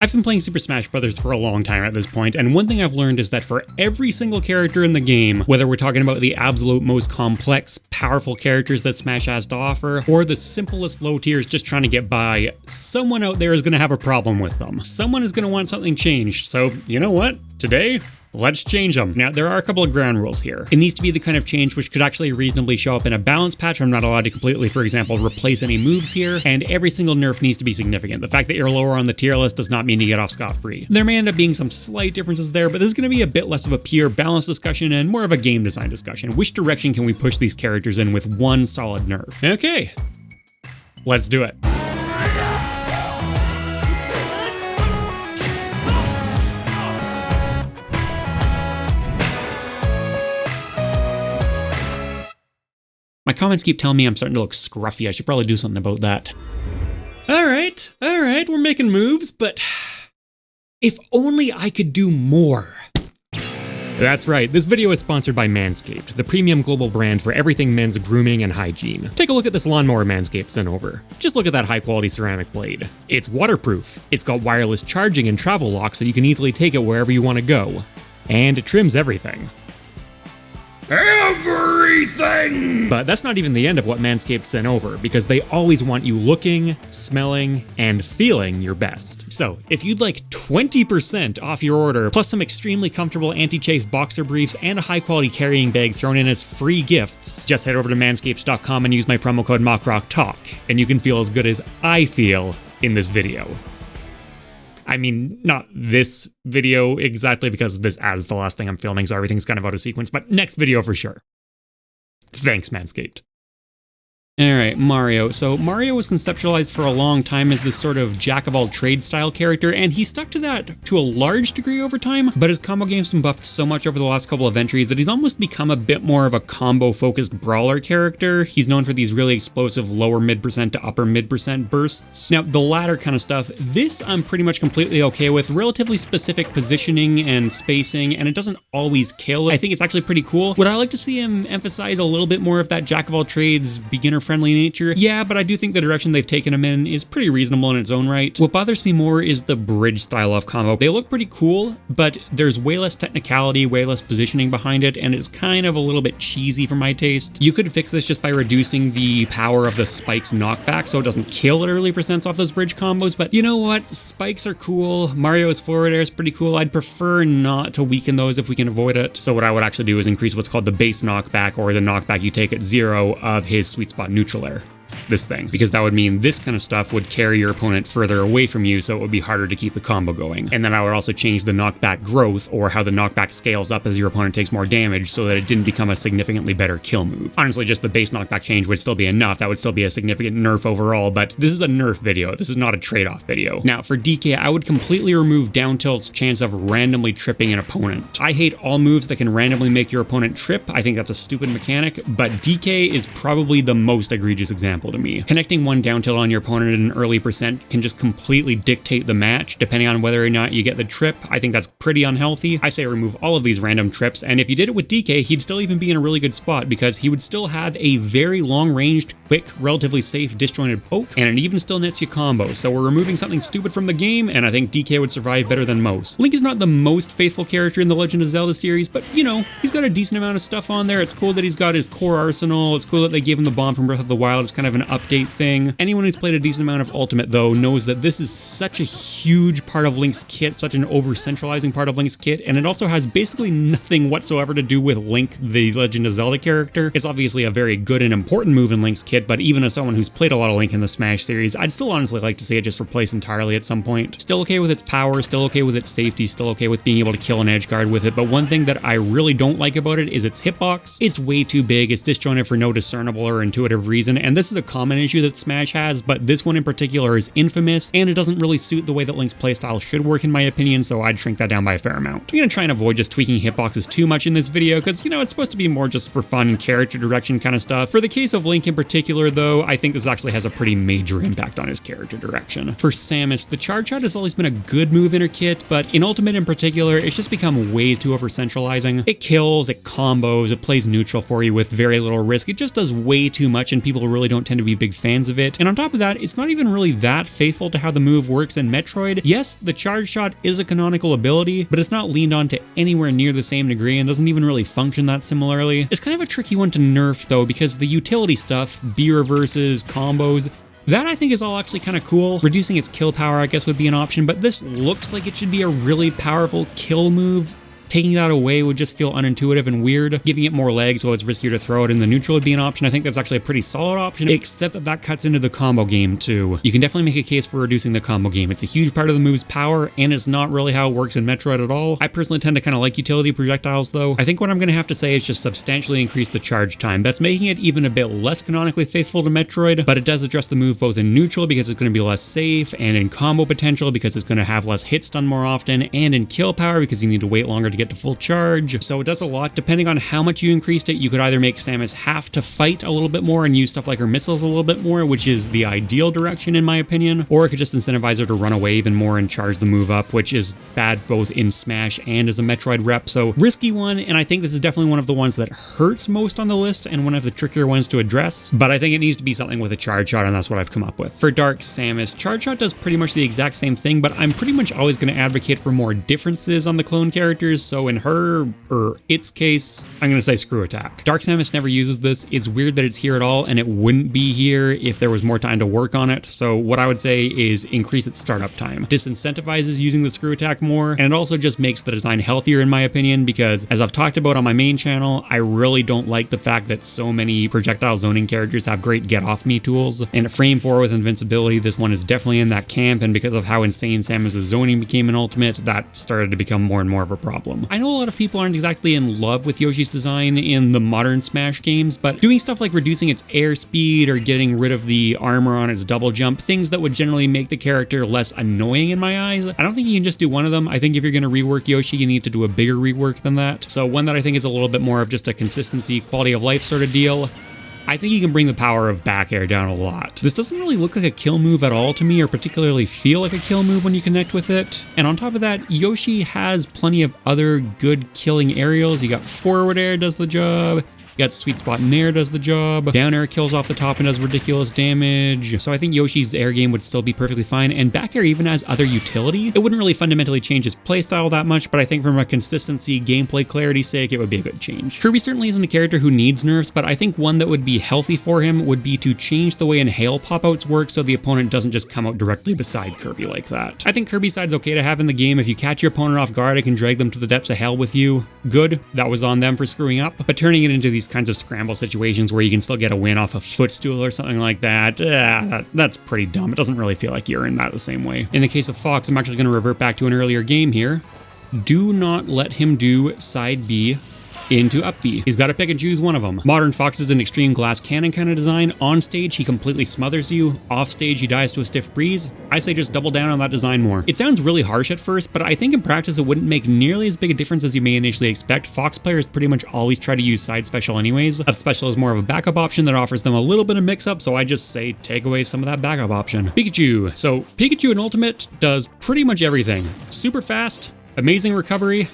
I've been playing Super Smash Bros. For a long time at this point, and one thing I've learned is that for every single character in the game, whether we're talking about the absolute most complex, powerful characters that Smash has to offer, or the simplest low tiers just trying to get by, someone out there is going to have a problem with them. Someone is going to want something changed, so you know what? Today, let's change them. Now, there are a couple of ground rules here. It needs to be the kind of change which could actually reasonably show up in a balance patch. I'm not allowed to completely, for example, replace any moves here, and every single nerf needs to be significant. The fact that you're lower on the tier list does not mean you get off scot-free. There may end up being some slight differences there, but this is going to be a bit less of a pure balance discussion and more of a game design discussion. Which direction can we push these characters in with one solid nerf? Okay, let's do it. My comments keep telling me I'm starting to look scruffy. I should probably do something about that. Alright, we're making moves, but if only I could do more. That's right, this video is sponsored by Manscaped, the premium global brand for everything men's grooming and hygiene. Take a look at this lawnmower Manscaped sent over. Just look at that high quality ceramic blade. It's waterproof, it's got wireless charging and travel lock so you can easily take it wherever you want to go. And it trims everything. Everything! But that's not even the end of what Manscaped sent over, because they always want you looking, smelling, and feeling your best. So, if you'd like 20% off your order, plus some extremely comfortable anti-chafe boxer briefs and a high-quality carrying bag thrown in as free gifts, just head over to manscaped.com and use my promo code MockRockTalk, and you can feel as good as I feel in this video. I mean, not this video exactly, because this adds the last thing I'm filming, so everything's kind of out of sequence, but next video for sure. Thanks, Manscaped. Alright, Mario. So Mario was conceptualized for a long time as this sort of jack-of-all-trades style character, and he stuck to that to a large degree over time, but his combo game's been buffed so much over the last couple of entries that he's almost become a bit more of a combo-focused brawler character. He's known for these really explosive lower mid% to upper mid% bursts. Now, the latter kind of stuff, this I'm pretty much completely okay with. Relatively specific positioning and spacing, and it doesn't always kill. I think it's actually pretty cool. Would I like to see him emphasize a little bit more of that jack-of-all-trades, beginner-friendly nature? Yeah, but I do think the direction they've taken him in is pretty reasonable in its own right. What bothers me more is the bridge style of combo. They look pretty cool, but there's way less technicality, way less positioning behind it, and it's kind of a little bit cheesy for my taste. You could fix this just by reducing the power of the spikes knockback so it doesn't kill at early percents off those bridge combos, but you know what? Spikes are cool. Mario's forward air is pretty cool. I'd prefer not to weaken those if we can avoid it. So what I would actually do is increase what's called the base knockback, or the knockback you take at 0 of his sweet spot neutral air. This thing, because that would mean this kind of stuff would carry your opponent further away from you, so it would be harder to keep the combo going. And then I would also change the knockback growth, or how the knockback scales up as your opponent takes more damage, so that it didn't become a significantly better kill move. Honestly, just the base knockback change would still be enough. That would still be a significant nerf overall, but this is a nerf video. This is not a trade-off video. Now, for DK, I would completely remove down tilt's chance of randomly tripping an opponent. I hate all moves that can randomly make your opponent trip. I think that's a stupid mechanic, but DK is probably the most egregious example to me. Connecting one down tilt on your opponent at an early percent can just completely dictate the match, depending on whether or not you get the trip. I think that's pretty unhealthy. I say remove all of these random trips, and if you did it with DK, he'd still even be in a really good spot, because he would still have a very long-ranged, quick, relatively safe disjointed poke, and it even still nets you combos. So we're removing something stupid from the game, and I think DK would survive better than most. Link is not the most faithful character in the Legend of Zelda series, but you know, he's got a decent amount of stuff on there. It's cool that he's got his core arsenal. It's cool that they gave him the bomb from Breath of the Wild. It's kind of an update thing. Anyone who's played a decent amount of Ultimate, though, knows that this is such a huge part of Link's kit, such an over-centralizing part of Link's kit, and it also has basically nothing whatsoever to do with Link, the Legend of Zelda character. It's obviously a very good and important move in Link's kit, but even as someone who's played a lot of Link in the Smash series, I'd still honestly like to see it just replaced entirely at some point. Still okay with its power, still okay with its safety, still okay with being able to kill an edge guard with it, but one thing that I really don't like about it is its hitbox. It's way too big, it's disjointed for no discernible or intuitive reason, and this is a common issue that Smash has, but this one in particular is infamous, and it doesn't really suit the way that Link's playstyle should work in my opinion, so I'd shrink that down by a fair amount. I'm gonna try and avoid just tweaking hitboxes too much in this video, because, you know, it's supposed to be more just for fun and character direction kind of stuff. For the case of Link in particular, though, I think this actually has a pretty major impact on his character direction. For Samus, the charge shot has always been a good move in her kit, but in Ultimate in particular, it's just become way too over-centralizing. It kills, it combos, it plays neutral for you with very little risk. It just does way too much, and people really don't tend to be big fans of it. And on top of that, it's not even really that faithful to how the move works in Metroid. Yes, the charge shot is a canonical ability, but it's not leaned on to anywhere near the same degree and doesn't even really function that similarly. It's kind of a tricky one to nerf though, because the utility stuff, B reverses, combos, that I think is all actually kind of cool. Reducing its kill power I guess would be an option, but this looks like it should be a really powerful kill move. Taking that away would just feel unintuitive and weird. Giving it more legs so it's riskier to throw it in the neutral would be an option. I think that's actually a pretty solid option, except that that cuts into the combo game too. You can definitely make a case for reducing the combo game. It's a huge part of the move's power, and it's not really how it works in Metroid at all. I personally tend to kind of like utility projectiles though. I think what I'm going to have to say is just substantially increase the charge time. That's making it even a bit less canonically faithful to Metroid, but it does address the move both in neutral because it's going to be less safe, and in combo potential because it's going to have less hit stun more often, and in kill power because you need to wait longer to get to full charge. So it does a lot. Depending on how much you increased it, you could either make Samus have to fight a little bit more and use stuff like her missiles a little bit more, which is the ideal direction in my opinion, or it could just incentivize her to run away even more and charge the move up, which is bad both in Smash and as a Metroid rep. So risky one, and I think this is definitely one of the ones that hurts most on the list and one of the trickier ones to address, but I think it needs to be something with a charge shot, and that's what I've come up with. For Dark Samus, charge shot does pretty much the exact same thing, but I'm pretty much always going to advocate for more differences on the clone characters. So in her or its case, I'm going to say screw attack. Dark Samus never uses this. It's weird that it's here at all, and it wouldn't be here if there was more time to work on it. So what I would say is increase its startup time. Disincentivizes using the screw attack more, and it also just makes the design healthier in my opinion, because as I've talked about on my main channel, I really don't like the fact that so many projectile zoning characters have great get off me tools. And at frame 4 with invincibility, this one is definitely in that camp, and because of how insane Samus's zoning became an ultimate, that started to become more and more of a problem. I know a lot of people aren't exactly in love with Yoshi's design in the modern Smash games, but doing stuff like reducing its airspeed or getting rid of the armor on its double jump, things that would generally make the character less annoying in my eyes, I don't think you can just do one of them. I think if you're going to rework Yoshi, you need to do a bigger rework than that. So one that I think is a little bit more of just a consistency, quality of life sort of deal. I think you can bring the power of back air down a lot. This doesn't really look like a kill move at all to me, or particularly feel like a kill move when you connect with it. And on top of that, Yoshi has plenty of other good killing aerials. You got forward air does the job. You got sweet spot in air does the job. Down air kills off the top and does ridiculous damage. So I think Yoshi's air game would still be perfectly fine, and back air even has other utility. It wouldn't really fundamentally change his playstyle that much, but I think from a consistency, gameplay clarity sake, it would be a good change. Kirby certainly isn't a character who needs nerfs, but I think one that would be healthy for him would be to change the way inhale pop-outs work so the opponent doesn't just come out directly beside Kirby like that. I think Kirby's side's okay to have in the game. If you catch your opponent off guard, it can drag them to the depths of hell with you. Good, that was on them for screwing up, but turning it into these kinds of scramble situations where you can still get a win off a footstool or something like that, that's pretty dumb. It doesn't really feel like you're in that the same way. In the case of Fox, I'm actually going to revert back to an earlier game here. Do not let him do side B into up B. He's got to pick and choose one of them. Modern Fox is an extreme glass cannon kind of design. On stage, he completely smothers you. Off stage, he dies to a stiff breeze. I say just double down on that design more. It sounds really harsh at first, but I think in practice it wouldn't make nearly as big a difference as you may initially expect. Fox players pretty much always try to use side special anyways. Up special is more of a backup option that offers them a little bit of mix-up, so I just say take away some of that backup option. Pikachu. So Pikachu in Ultimate does pretty much everything. Super fast, amazing recovery,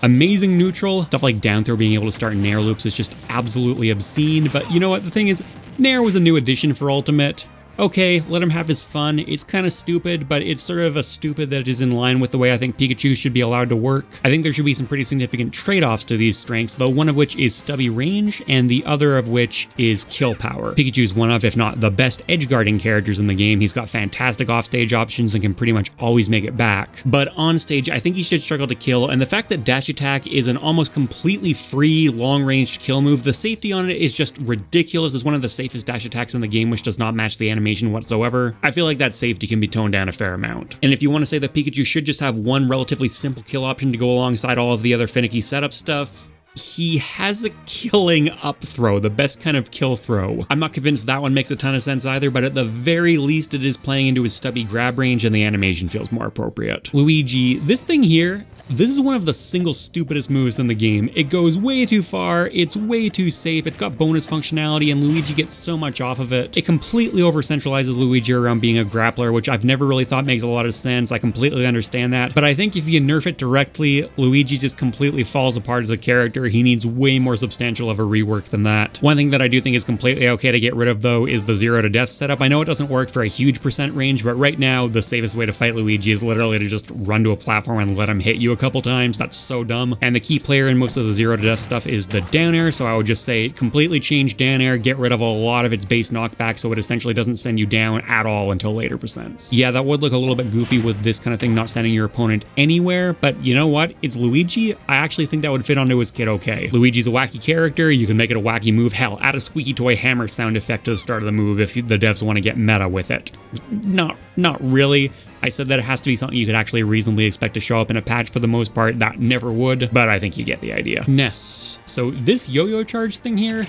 amazing neutral. Stuff like down throw, being able to start nair loops is just absolutely obscene, but you know what, the thing is, nair was a new addition for Ultimate. Okay, let him have his fun. It's kind of stupid, but it's sort of a stupid that is in line with the way I think Pikachu should be allowed to work. I think there should be some pretty significant trade-offs to these strengths, though one of which is stubby range, and the other of which is kill power. Pikachu's one of, if not the best edge-guarding characters in the game. He's got fantastic off-stage options and can pretty much always make it back. But on stage, I think he should struggle to kill, and the fact that dash attack is an almost completely free, long-ranged kill move, the safety on it is just ridiculous. It's one of the safest dash attacks in the game, which does not match the animation whatsoever. I feel like that safety can be toned down a fair amount. And if you want to say that Pikachu should just have one relatively simple kill option to go alongside all of the other finicky setup stuff, he has a killing up throw, the best kind of kill throw. I'm not convinced that one makes a ton of sense either, but at the very least it is playing into his stubby grab range and the animation feels more appropriate. Luigi, this thing here, This is one of the single stupidest moves in the game. It goes way too far, it's way too safe, it's got bonus functionality, and Luigi gets so much off of it. It completely over-centralizes Luigi around being a grappler, which I've never really thought makes a lot of sense. I completely understand that. But I think if you nerf it directly, Luigi just completely falls apart as a character. He needs way more substantial of a rework than that. One thing that I do think is completely okay to get rid of, though, is the 0 to death setup. I know it doesn't work for a huge percent range, but right now, the safest way to fight Luigi is literally to just run to a platform and let him hit you a couple times. That's so dumb. And the key player in most of the 0 to death stuff is the down air, so I would just say completely change down air, get rid of a lot of its base knockback so it essentially doesn't send you down at all until later percents. Yeah, that would look a little bit goofy with this kind of thing not sending your opponent anywhere, but you know what? It's Luigi. I actually think that would fit onto his kit okay. Luigi's a wacky character, you can make it a wacky move. Hell, add a squeaky toy hammer sound effect to the start of the move if the devs want to get meta with it. Not really. I said that it has to be something you could actually reasonably expect to show up in a patch for the most part. That never would, but I think you get the idea. Ness. So this yo-yo charge thing here,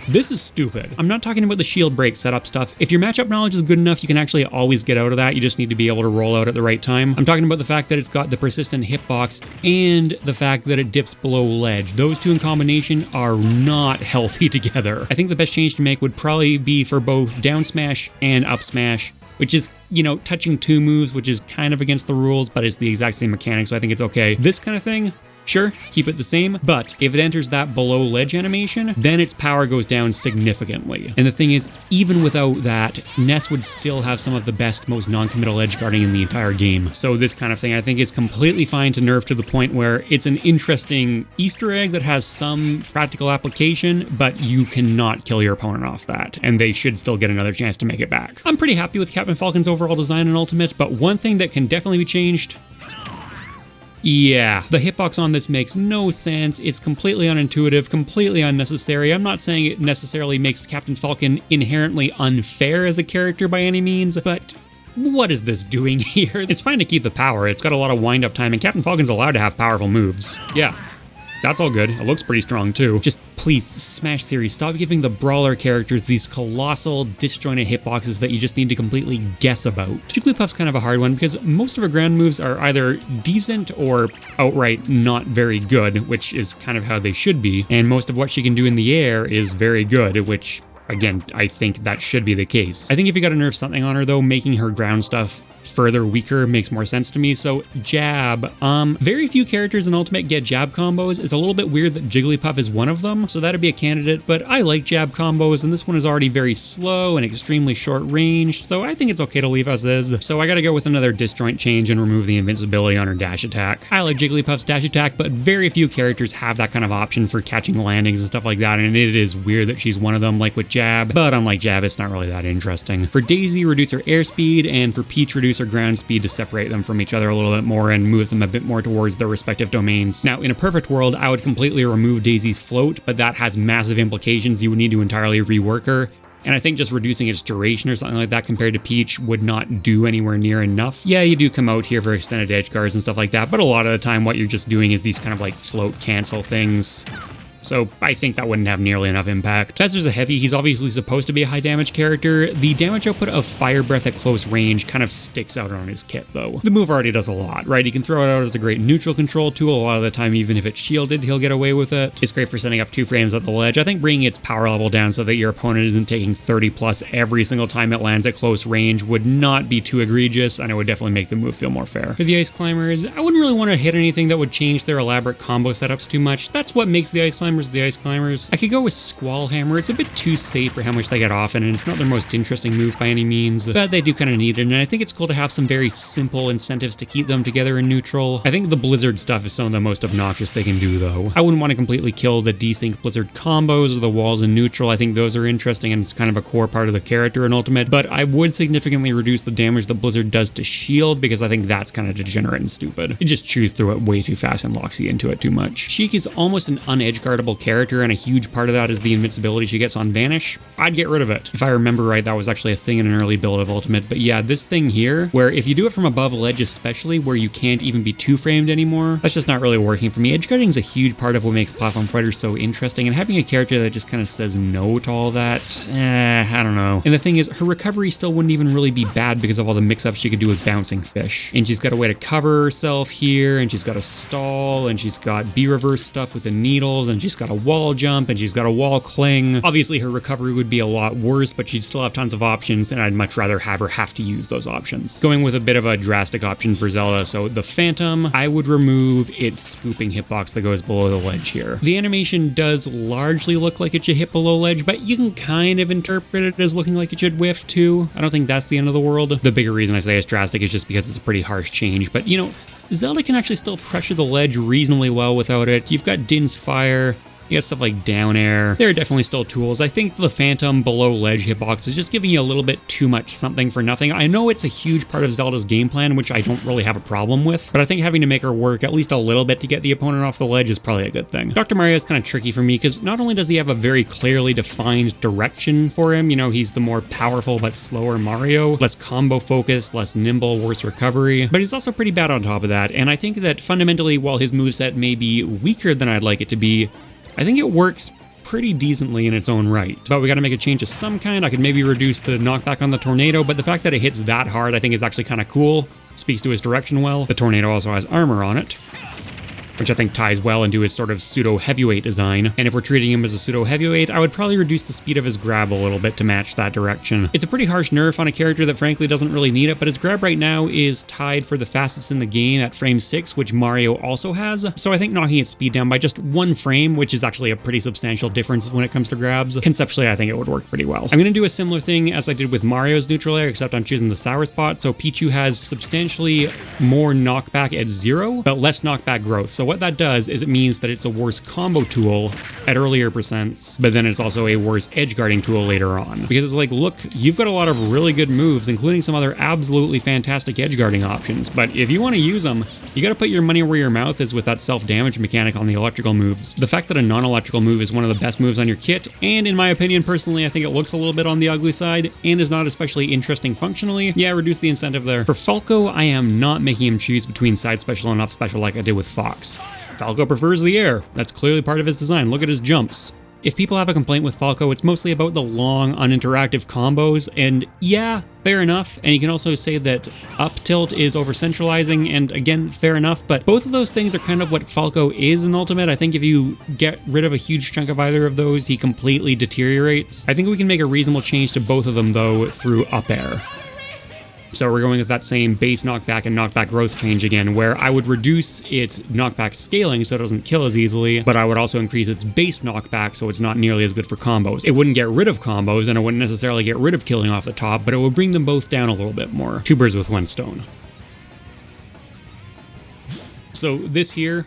this is stupid. I'm not talking about the shield break setup stuff. If your matchup knowledge is good enough, you can actually always get out of that. You just need to be able to roll out at the right time. I'm talking about the fact that it's got the persistent hitbox and the fact that it dips below ledge. Those two in combination are not healthy together. I think the best change to make would probably be for both down smash and up smash, which is, you know, touching two moves, which is kind of against the rules, but it's the exact same mechanic, so I think it's okay. This kind of thing, sure, keep it the same, but if it enters that below ledge animation, then its power goes down significantly. And the thing is, even without that, Ness would still have some of the best, most non-committal edge guarding in the entire game. So this kind of thing I think is completely fine to nerf to the point where it's an interesting Easter egg that has some practical application, but you cannot kill your opponent off that, and they should still get another chance to make it back. I'm pretty happy with Captain Falcon's overall design in Ultimate, but one thing that can definitely be changed, yeah, the hitbox on this makes no sense. It's completely unintuitive, completely unnecessary. I'm not saying it necessarily makes Captain Falcon inherently unfair as a character by any means, but what is this doing here? It's fine to keep the power. It's got a lot of wind-up time, and Captain Falcon's allowed to have powerful moves. Yeah. That's all good. It looks pretty strong too. Just please, Smash series, stop giving the brawler characters these colossal, disjointed hitboxes that you just need to completely guess about. Jigglypuff's kind of a hard one because most of her ground moves are either decent or outright not very good, which is kind of how they should be, and most of what she can do in the air is very good, which, again, I think that should be the case. I think if you gotta nerf something on her though, making her ground stuff further weaker makes more sense to me. So jab, very few characters in Ultimate get jab combos. It's a little bit weird that Jigglypuff is one of them, so that'd be a candidate, but I like jab combos, and this one is already very slow and extremely short range, so I think it's okay to leave as is. So I gotta go with another disjoint change and remove the invincibility on her dash attack. I like Jigglypuff's dash attack, but very few characters have that kind of option for catching landings and stuff like that, and it is weird that she's one of them, like with jab, but unlike jab, it's not really that interesting. For Daisy, reduce her airspeed, and for Peach, reduce her ground speed to separate them from each other a little bit more and move them a bit more towards their respective domains. Now, in a perfect world, I would completely remove Daisy's float, but that has massive implications. You would need to entirely rework her, and I think just reducing its duration or something like that compared to Peach would not do anywhere near enough. Yeah, you do come out here for extended edge guards and stuff like that, but a lot of the time what you're just doing is these kind of like float cancel things. So I think that wouldn't have nearly enough impact. Azur's a heavy, he's obviously supposed to be a high damage character. The damage output of Fire Breath at close range kind of sticks out on his kit though. The move already does a lot, right? He can throw it out as a great neutral control tool. A lot of the time, even if it's shielded, he'll get away with it. It's great for setting up 2 frames at the ledge. I think bringing its power level down so that your opponent isn't taking 30 plus every single time it lands at close range would not be too egregious, and it would definitely make the move feel more fair. For the Ice Climbers, I wouldn't really want to hit anything that would change their elaborate combo setups too much. That's what makes the Ice Climbers the Ice Climbers. I could go with Squall Hammer. It's a bit too safe for how much they get off, and it's not their most interesting move by any means, but they do kind of need it, and I think it's cool to have some very simple incentives to keep them together in neutral. I think the Blizzard stuff is some of the most obnoxious they can do though. I wouldn't want to completely kill the desync Blizzard combos or the walls in neutral. I think those are interesting and it's kind of a core part of the character in Ultimate, but I would significantly reduce the damage that Blizzard does to shield because I think that's kind of degenerate and stupid. It just chews through it way too fast and locks you into it too much. Sheik is almost an unedge guard startable character, and a huge part of that is the invincibility she gets on Vanish, I'd get rid of it. If I remember right, that was actually a thing in an early build of Ultimate. But yeah, this thing here, where if you do it from above a ledge especially, where you can't even be two-framed anymore, that's just not really working for me. Edgeguarding is a huge part of what makes platform fighters so interesting, and having a character that just kind of says no to all that, I don't know. And the thing is, her recovery still wouldn't even really be bad because of all the mix-ups she could do with bouncing fish. And she's got a way to cover herself here, and she's got a stall, and she's got B-reverse stuff with the needles, and she's got a wall jump, and she's got a wall cling. Obviously, her recovery would be a lot worse, but she'd still have tons of options, and I'd much rather have her have to use those options. Going with a bit of a drastic option for Zelda, so the Phantom, I would remove its scooping hitbox that goes below the ledge here. The animation does largely look like it should hit below ledge, but you can kind of interpret it as looking like it should whiff too. I don't think that's the end of the world. The bigger reason I say it's drastic is just because it's a pretty harsh change, but you know, Zelda can actually still pressure the ledge reasonably well without it. You've got Din's Fire, you got stuff like down air. There are definitely still tools. I think the Phantom below ledge hitbox is just giving you a little bit too much something for nothing. I know it's a huge part of Zelda's game plan, which I don't really have a problem with, but I think having to make her work at least a little bit to get the opponent off the ledge is probably a good thing. Dr. Mario is kind of tricky for me because not only does he have a very clearly defined direction for him, you know, he's the more powerful but slower Mario, less combo focused, less nimble, worse recovery, but he's also pretty bad on top of that. And I think that fundamentally, while his moveset may be weaker than I'd like it to be, I think it works pretty decently in its own right. But we gotta make a change of some kind. I could maybe reduce the knockback on the tornado, but the fact that it hits that hard I think is actually kind of cool. Speaks to his direction well. The tornado also has armor on it, which I think ties well into his sort of pseudo-heavyweight design. And if we're treating him as a pseudo-heavyweight, I would probably reduce the speed of his grab a little bit to match that direction. It's a pretty harsh nerf on a character that frankly doesn't really need it, but his grab right now is tied for the fastest in the game at frame 6, which Mario also has. So I think knocking its speed down by just 1 frame, which is actually a pretty substantial difference when it comes to grabs, conceptually I think it would work pretty well. I'm gonna do a similar thing as I did with Mario's neutral air, except I'm choosing the sour spot. So Pichu has substantially more knockback at 0, but less knockback growth. So what that does is it means that it's a worse combo tool at earlier percents, but then it's also a worse edge guarding tool later on. Because it's like, look, you've got a lot of really good moves, including some other absolutely fantastic edge guarding options, but if you want to use them, you gotta put your money where your mouth is with that self-damage mechanic on the electrical moves. The fact that a non-electrical move is one of the best moves on your kit, and in my opinion personally, I think it looks a little bit on the ugly side, and is not especially interesting functionally, yeah, reduce the incentive there. For Falco, I am not making him choose between side special and up special like I did with Fox. Falco prefers the air. That's clearly part of his design. Look at his jumps. If people have a complaint with Falco, it's mostly about the long, uninteractive combos, and yeah, fair enough. And you can also say that up tilt is over-centralizing, and again, fair enough, but both of those things are kind of what Falco is in Ultimate. I think if you get rid of a huge chunk of either of those, he completely deteriorates. I think we can make a reasonable change to both of them, though, through up air. So we're going with that same base knockback and knockback growth change again, where I would reduce its knockback scaling so it doesn't kill as easily, but I would also increase its base knockback so it's not nearly as good for combos. It wouldn't get rid of combos, and it wouldn't necessarily get rid of killing off the top, but it would bring them both down a little bit more. 2 birds with 1 stone. So this here,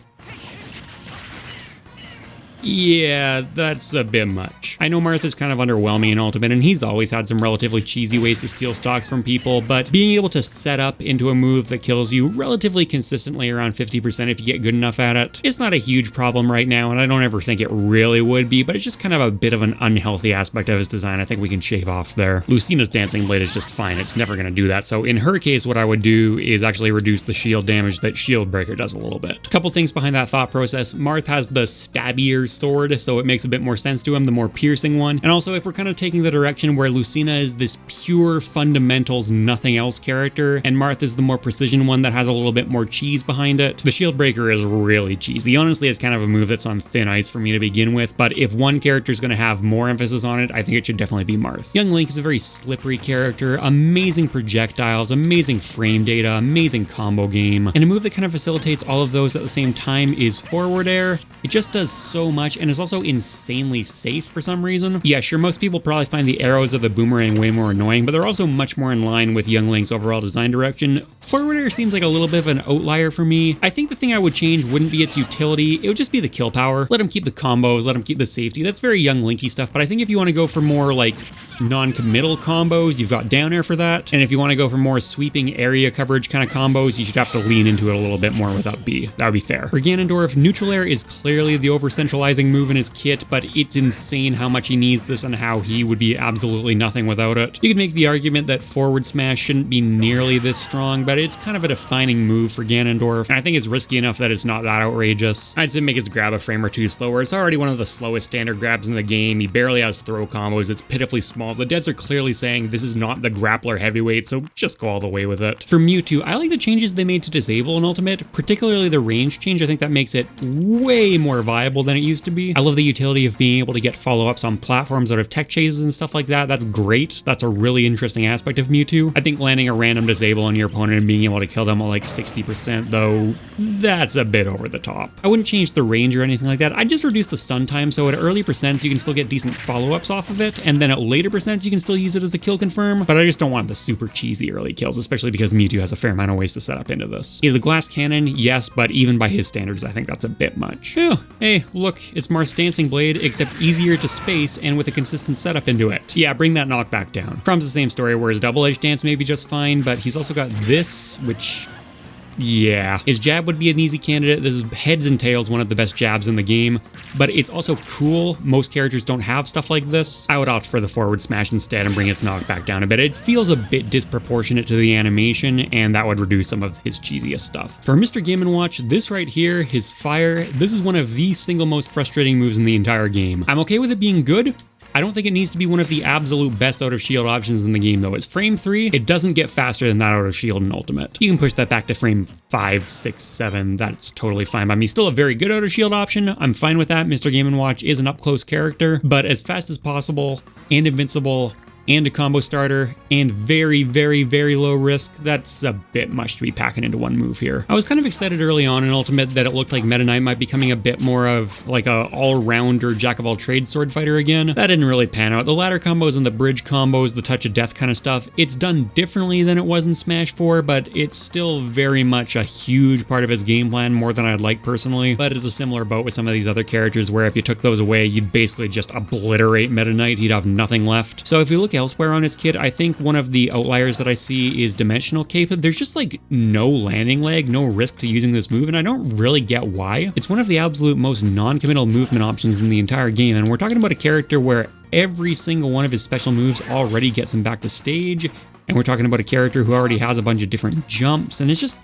yeah, that's a bit much. I know Marth is kind of underwhelming in Ultimate, and he's always had some relatively cheesy ways to steal stocks from people, but being able to set up into a move that kills you relatively consistently around 50% if you get good enough at it, it's not a huge problem right now, and I don't ever think it really would be, but it's just kind of a bit of an unhealthy aspect of his design I think we can shave off there. Lucina's Dancing Blade is just fine, it's never going to do that, so in her case what I would do is actually reduce the shield damage that Shield Breaker does a little bit. Couple things behind that thought process. Marth has the stabbier sword, so it makes a bit more sense to him, the more piercing one. And also, if we're kind of taking the direction where Lucina is this pure fundamentals nothing else character, and Marth is the more precision one that has a little bit more cheese behind it, the Shield Breaker is really cheesy. Honestly, it's kind of a move that's on thin ice for me to begin with, but if one character is going to have more emphasis on it, I think it should definitely be Marth. Young Link is a very slippery character, amazing projectiles, amazing frame data, amazing combo game, and a move that kind of facilitates all of those at the same time is forward air. It just does so much, and is also insanely safe for some some reason. Yeah, sure, most people probably find the arrows or the boomerang way more annoying, but they're also much more in line with Young Link's overall design direction. Forward air seems like a little bit of an outlier for me. I think the thing I would change wouldn't be its utility, it would just be the kill power. Let him keep the combos, let him keep the safety. That's very Young Linky stuff, but I think if you want to go for more like non-committal combos, you've got down air for that. And if you want to go for more sweeping area coverage kind of combos, you should have to lean into it a little bit more with up B. That would be fair. For Ganondorf, neutral air is clearly the over-centralizing move in his kit, but it's insane how much he needs this and how he would be absolutely nothing without it. You could make the argument that forward smash shouldn't be nearly this strong, but it's kind of a defining move for Ganondorf, and I think it's risky enough that it's not that outrageous. I'd say make his grab a frame or two slower. It's already one of the slowest standard grabs in the game. He barely has throw combos. It's pitifully small. The devs are clearly saying this is not the grappler heavyweight, so just go all the way with it. For Mewtwo, I like the changes they made to disable in Ultimate, particularly the range change. I think that makes it way more viable than it used to be. I love the utility of being able to get follow-ups on platforms out of tech chases and stuff like that. That's great. That's a really interesting aspect of Mewtwo. I think landing a random disable on your opponent and being able to kill them at like 60% though, that's a bit over the top. I wouldn't change the range or anything like that. I'd just reduce the stun time so at early percents you can still get decent follow-ups off of it, and then at later percents you can still use it as a kill confirm, but I just don't want the super cheesy early kills, especially because Mewtwo has a fair amount of ways to set up into this. He has a glass cannon, yes, but even by his standards I think that's a bit much. Oh, hey, look, it's Marth's dancing blade, except easier to space and with a consistent setup into it. Yeah, bring that knockback down. From's the same story where his double-edged dance may be just fine, but he's also got this, which... yeah. His jab would be an easy candidate. This is heads and tails one of the best jabs in the game, but it's also cool. Most characters don't have stuff like this. I would opt for the forward smash instead and bring its knockback down a bit. It feels a bit disproportionate to the animation, and that would reduce some of his cheesiest stuff. For Mr. Game & Watch, this right here, his fire, this is one of the single most frustrating moves in the entire game. I'm okay with it being good. I don't think it needs to be one of the absolute best out of shield options in the game though. It's frame 3, it doesn't get faster than that out of shield in Ultimate. You can push that back to frame 5, 6, 7, that's totally fine by me. Still a very good out of shield option, I'm fine with that. Mr. Game & Watch is an up close character, but as fast as possible and invincible and a combo starter, and very, very, very low risk, that's a bit much to be packing into one move here. I was kind of excited early on in Ultimate that it looked like Meta Knight might be becoming a bit more of like a all-rounder jack-of-all-trades sword fighter again. That didn't really pan out. The ladder combos and the bridge combos, the touch of death kind of stuff, it's done differently than it was in Smash 4, but it's still very much a huge part of his game plan, more than I'd like personally. But it's a similar boat with some of these other characters where if you took those away, you'd basically just obliterate Meta Knight, he'd have nothing left. So if you look elsewhere on his kit, I think one of the outliers that I see is Dimensional Cape. There's just like no landing leg, no risk to using this move, and I don't really get why. It's one of the absolute most non-committal movement options in the entire game, and we're talking about a character where every single one of his special moves already gets him back to stage, and we're talking about a character who already has a bunch of different jumps, and it's just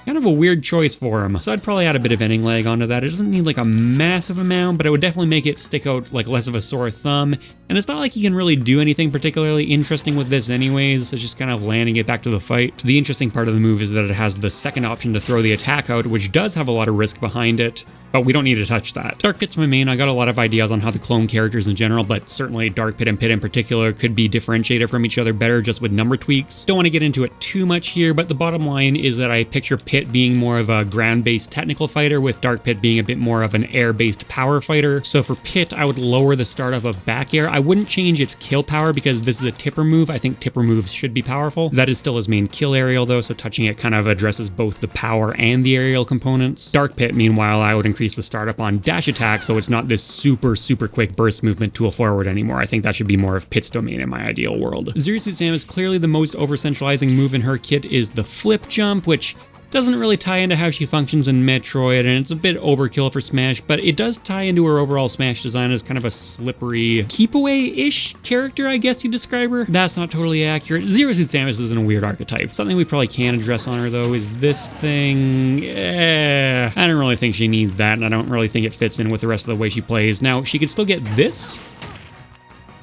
kind of a weird choice for him. So I'd probably add a bit of ending lag onto that. It doesn't need like a massive amount, but it would definitely make it stick out like less of a sore thumb. And it's not like he can really do anything particularly interesting with this anyways. It's just kind of landing it back to the fight. The interesting part of the move is that it has the second option to throw the attack out, which does have a lot of risk behind it, but we don't need to touch that. Dark Pit's my main. I got a lot of ideas on how to clone characters in general, but certainly Dark Pit and Pit in particular could be differentiated from each other better just with number tweaks. Don't want to get into it too much here, but the bottom line is that I picture Pit being more of a ground-based technical fighter, with Dark Pit being a bit more of an air-based power fighter. So for Pit, I would lower the startup of back air. I wouldn't change its kill power because this is a tipper move. I think tipper moves should be powerful. That is still his main kill aerial though, so touching it kind of addresses both the power and the aerial components. Dark Pit, meanwhile, I would increase the startup on dash attack so it's not this super quick burst movement tool forward anymore. I think that should be more of Pit's domain in my ideal world. Zero Suit Samus, clearly the most over-centralizing move in her kit is the flip jump, which doesn't really tie into how she functions in Metroid, and it's a bit overkill for Smash, but it does tie into her overall Smash design as kind of a slippery, keep-away-ish character, I guess you'd describe her. That's not totally accurate. Zero Suit Samus isn't a weird archetype. Something we probably can address on her, though, is this thing. I don't really think she needs that, and I don't really think it fits in with the rest of the way she plays. Now, she could still get this.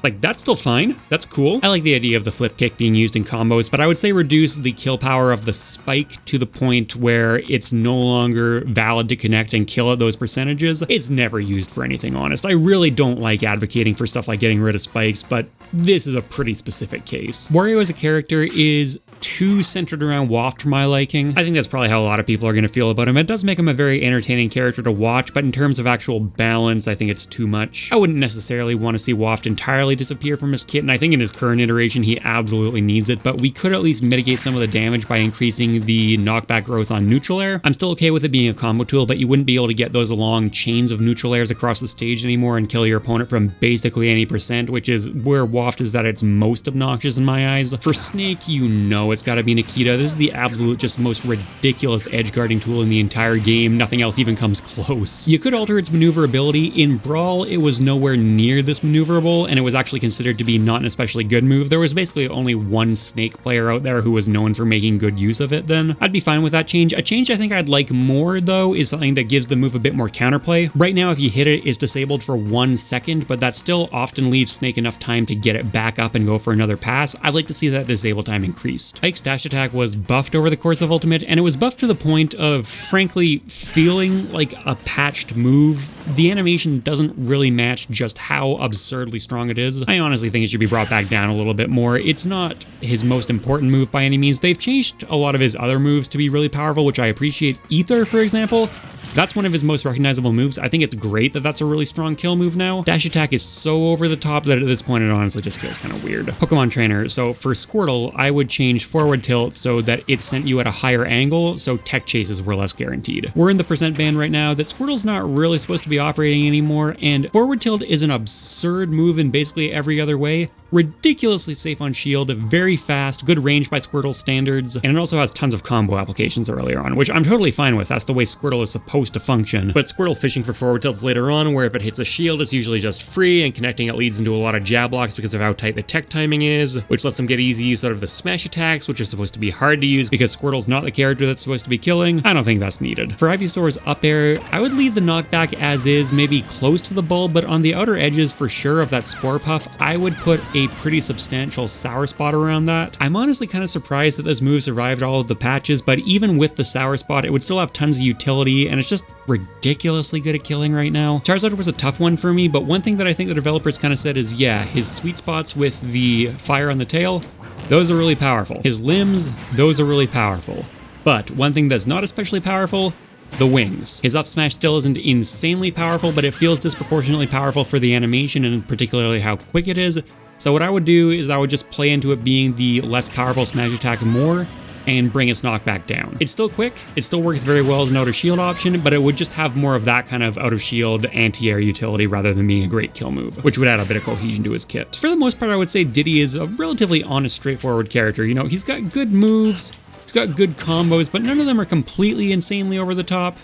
Like, that's still fine. That's cool. I like the idea of the flip kick being used in combos, but I would say reduce the kill power of the spike to the point where it's no longer valid to connect and kill at those percentages. It's never used for anything, honest. I really don't like advocating for stuff like getting rid of spikes, but this is a pretty specific case. Wario as a character is too centered around Waft for my liking. I think that's probably how a lot of people are going to feel about him. It does make him a very entertaining character to watch, but in terms of actual balance, I think it's too much. I wouldn't necessarily want to see Waft entirely disappear from his kit, and I think in his current iteration he absolutely needs it, but we could at least mitigate some of the damage by increasing the knockback growth on neutral air. I'm still okay with it being a combo tool, but you wouldn't be able to get those long chains of neutral airs across the stage anymore and kill your opponent from basically any percent, which is where Waft is at its most obnoxious in my eyes. For Snake, you know it's gotta be Nikita. This is the absolute just most ridiculous edge guarding tool in the entire game. Nothing else even comes close. You could alter its maneuverability. In Brawl, it was nowhere near this maneuverable, and it was actually considered to be not an especially good move. There was basically only one Snake player out there who was known for making good use of it then. I'd be fine with that change. A change I think I'd like more, though, is something that gives the move a bit more counterplay. Right now, if you hit it, it's disabled for 1 second, but that still often leaves Snake enough time to get it back up and go for another pass. I'd like to see that disable time increased. Ike's dash attack was buffed over the course of Ultimate, and it was buffed to the point of, frankly, feeling like a patched move. The animation doesn't really match just how absurdly strong it is. I honestly think it should be brought back down a little bit more. It's not his most important move by any means. They've changed a lot of his other moves to be really powerful, which I appreciate. Ether, for example, that's one of his most recognizable moves. I think it's great that that's a really strong kill move now. Dash attack is so over the top that at this point it honestly just feels kind of weird. Pokemon Trainer. So for Squirtle, I would change forward tilt so that it sent you at a higher angle, so tech chases were less guaranteed. We're in the percent ban right now that Squirtle's not really supposed to be operating anymore, and forward tilt is an absurd move in basically every other way. Ridiculously safe on shield, very fast, good range by Squirtle standards, and it also has tons of combo applications earlier on, which I'm totally fine with. That's the way Squirtle is supposed to function. But Squirtle fishing for forward tilts later on, where if it hits a shield, it's usually just free, and connecting it leads into a lot of jab blocks because of how tight the tech timing is, which lets them get easy use out of the smash attacks, which are supposed to be hard to use because Squirtle's not the character that's supposed to be killing. I don't think that's needed. For Ivysaur's up air, I would leave the knockback as is, maybe close to the bulb, but on the outer edges for sure of that Spore Puff, I would put a pretty substantial sour spot around that. I'm honestly kind of surprised that this move survived all of the patches, but even with the sour spot, it would still have tons of utility, and it's just ridiculously good at killing right now. Charizard was a tough one for me, but one thing that I think the developers kind of said is, yeah, his sweet spots with the fire on the tail, those are really powerful. His limbs, those are really powerful. But one thing that's not especially powerful, the wings. His up smash still isn't insanely powerful, but it feels disproportionately powerful for the animation and particularly how quick it is. So what I would do is I would just play into it being the less powerful smash attack more and bring its knockback down. It's still quick, it still works very well as an out of shield option, but it would just have more of that kind of out of shield anti-air utility rather than being a great kill move, which would add a bit of cohesion to his kit. For the most part, I would say Diddy is a relatively honest, straightforward character. You know, he's got good moves, he's got good combos, but none of them are completely insanely over the top.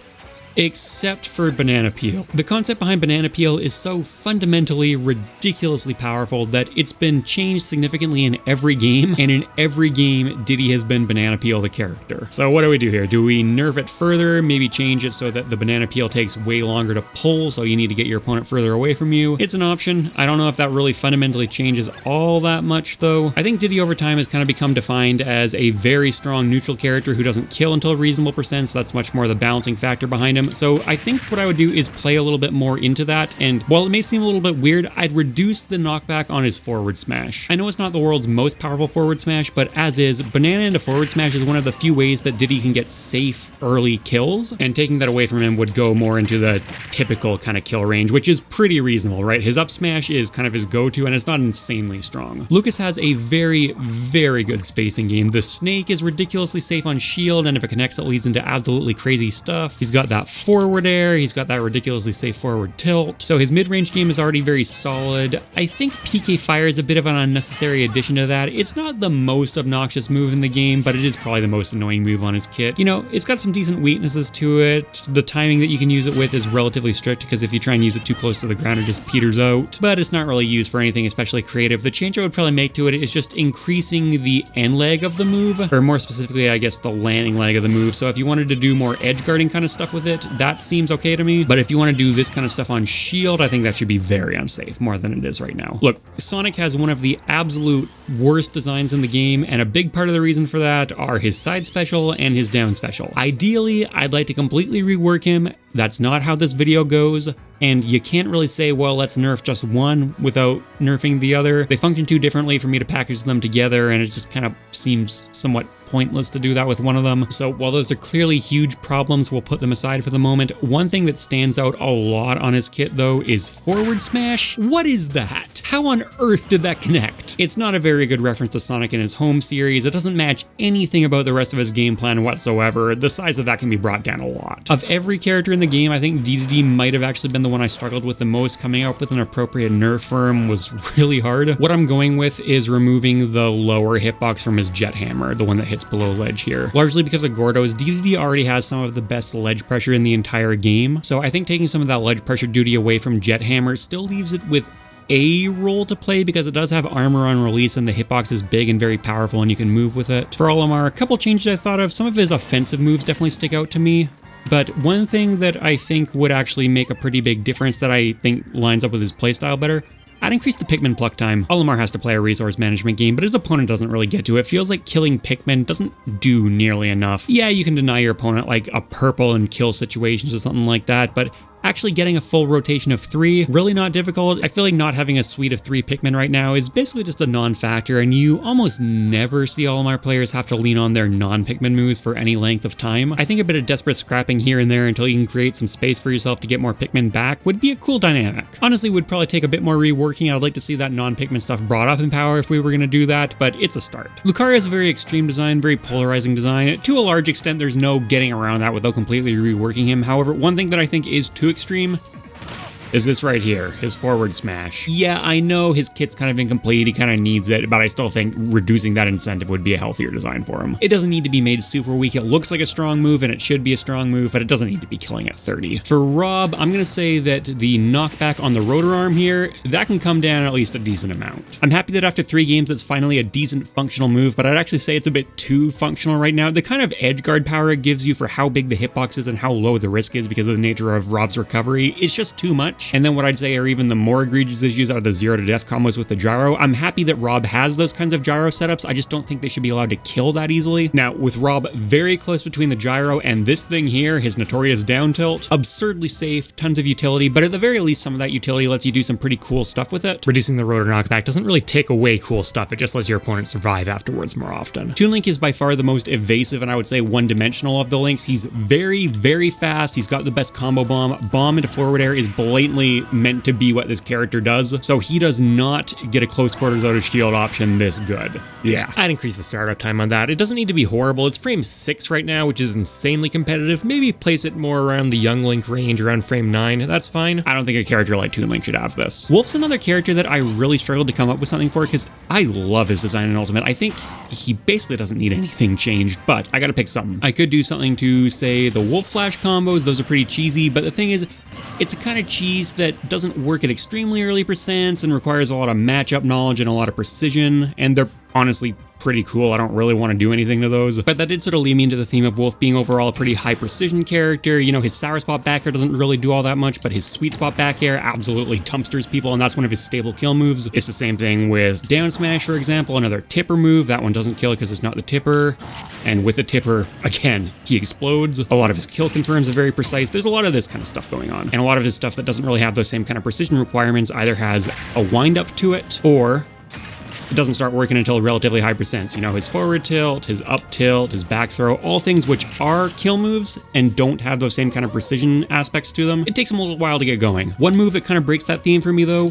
Except for Banana Peel. The concept behind Banana Peel is so fundamentally ridiculously powerful that it's been changed significantly in every game, and in every game Diddy has been Banana Peel the character. So what do we do here? Do we nerf it further, maybe change it so that the Banana Peel takes way longer to pull, so you need to get your opponent further away from you? It's an option. I don't know if that really fundamentally changes all that much though. I think Diddy over time has kind of become defined as a very strong neutral character who doesn't kill until a reasonable percent, so that's much more the balancing factor behind him. So I think what I would do is play a little bit more into that, and while it may seem a little bit weird, I'd reduce the knockback on his forward smash. I know it's not the world's most powerful forward smash, but as is, Banana into forward smash is one of the few ways that Diddy can get safe early kills, and taking that away from him would go more into the typical kind of kill range, which is pretty reasonable, right? His up smash is kind of his go-to, and it's not insanely strong. Lucas has a very, very good spacing game. The Snake is ridiculously safe on shield, and if it connects, it leads into absolutely crazy stuff. He's got that forward air, he's got that ridiculously safe forward tilt, so his mid-range game is already very solid. I think PK Fire is a bit of an unnecessary addition to that. It's not the most obnoxious move in the game, but it is probably the most annoying move on his kit. You know, it's got some decent weaknesses to it. The timing that you can use it with is relatively strict, because if you try and use it too close to the ground, it just peters out, but it's not really used for anything especially creative. The change I would probably make to it is just increasing the end leg of the move, or more specifically, I guess, the landing leg of the move. So if you wanted to do more edge guarding kind of stuff with it, that seems okay to me, but if you want to do this kind of stuff on shield, I think that should be very unsafe, more than it is right now. Look, Sonic has one of the absolute worst designs in the game, and a big part of the reason for that are his side special and his down special. Ideally, I'd like to completely rework him. That's not how this video goes, and you can't really say, well, let's nerf just one without nerfing the other. They function too differently for me to package them together, and it just kind of seems somewhat pointless to do that with one of them. So while those are clearly huge problems, we'll put them aside for the moment. One thing that stands out a lot on his kit though is forward smash. What is that? How on earth did that connect? It's not a very good reference to Sonic in his home series. It doesn't match anything about the rest of his game plan whatsoever. The size of that can be brought down a lot. Of every character in the game, I think DDD might have actually been the one I struggled with the most. Coming up with an appropriate nerf for him was really hard. What I'm going with is removing the lower hitbox from his jet hammer, the one that hits below ledge here. Largely because of Gordo's, DDD already has some of the best ledge pressure in the entire game, so I think taking some of that ledge pressure duty away from jet hammer still leaves it with a role to play because it does have armor on release and the hitbox is big and very powerful and you can move with it. For Olimar, a couple changes I thought of. Some of his offensive moves definitely stick out to me. But one thing that I think would actually make a pretty big difference that I think lines up with his playstyle better, I'd increase the Pikmin pluck time. Olimar has to play a resource management game, but his opponent doesn't really get to it. Feels like killing Pikmin doesn't do nearly enough. Yeah, you can deny your opponent like a purple and kill situations or something like that, but actually getting a full rotation of 3, really not difficult. I feel like not having a suite of 3 Pikmin right now is basically just a non-factor, and you almost never see Olimar players have to lean on their non-Pikmin moves for any length of time. I think a bit of desperate scrapping here and there until you can create some space for yourself to get more Pikmin back would be a cool dynamic. Honestly, would probably take a bit more reworking. I'd like to see that non-Pikmin stuff brought up in power if we were going to do that, but it's a start. Lucaria is a very extreme design, very polarizing design. To a large extent, there's no getting around that without completely reworking him. However, one thing that I think is too extreme is this right here, his forward smash. Yeah, I know his kit's kind of incomplete, he kind of needs it, but I still think reducing that incentive would be a healthier design for him. It doesn't need to be made super weak. It looks like a strong move, and it should be a strong move, but it doesn't need to be killing at 30. For Rob, I'm gonna say that the knockback on the rotor arm here, that can come down at least a decent amount. I'm happy that after 3 games, it's finally a decent functional move, but I'd actually say it's a bit too functional right now. The kind of edge guard power it gives you for how big the hitbox is and how low the risk is because of the nature of Rob's recovery, it's just too much. And then what I'd say are even the more egregious issues are the 0 to death combos with the gyro. I'm happy that Rob has those kinds of gyro setups. I just don't think they should be allowed to kill that easily. Now, with Rob very close between the gyro and this thing here, his notorious down tilt, absurdly safe, tons of utility, but at the very least some of that utility lets you do some pretty cool stuff with it. Reducing the rotor knockback doesn't really take away cool stuff, it just lets your opponent survive afterwards more often. Toon Link is by far the most evasive and I would say one-dimensional of the links. He's very, very fast. He's got the best combo bomb. Bomb into forward air is blatantly meant to be what this character does, so he does not get a close quarters out of shield option this good. Yeah, I'd increase the startup time on that. It doesn't need to be horrible. It's frame 6 right now, which is insanely competitive. Maybe place it more around the Young Link range, around frame 9. That's fine. I don't think a character like Toon Link should have this. Wolf's another character that I really struggled to come up with something for because I love his design in Ultimate. I think he basically doesn't need anything changed, but I gotta pick something. I could do something to, say, the Wolf Flash combos. Those are pretty cheesy, but the thing is, it's a kind of cheese that doesn't work at extremely early percents and requires a lot of matchup knowledge and a lot of precision, and they're honestly pretty cool. I don't really want to do anything to those, but that did sort of lead me into the theme of Wolf being overall a pretty high precision character. You know, his sour spot back air doesn't really do all that much, but his sweet spot back air absolutely dumpsters people, and that's one of his stable kill moves. It's the same thing with down smash, for example, another tipper move. That one doesn't kill because it's not the tipper, and with the tipper, again, he explodes. A lot of his kill confirms are very precise. There's a lot of this kind of stuff going on, and a lot of his stuff that doesn't really have those same kind of precision requirements either has a wind up to it, or it doesn't start working until relatively high percents. You know, his forward tilt, his up tilt, his back throw, all things which are kill moves and don't have those same kind of precision aspects to them. It takes them a little while to get going. One move that kind of breaks that theme for me though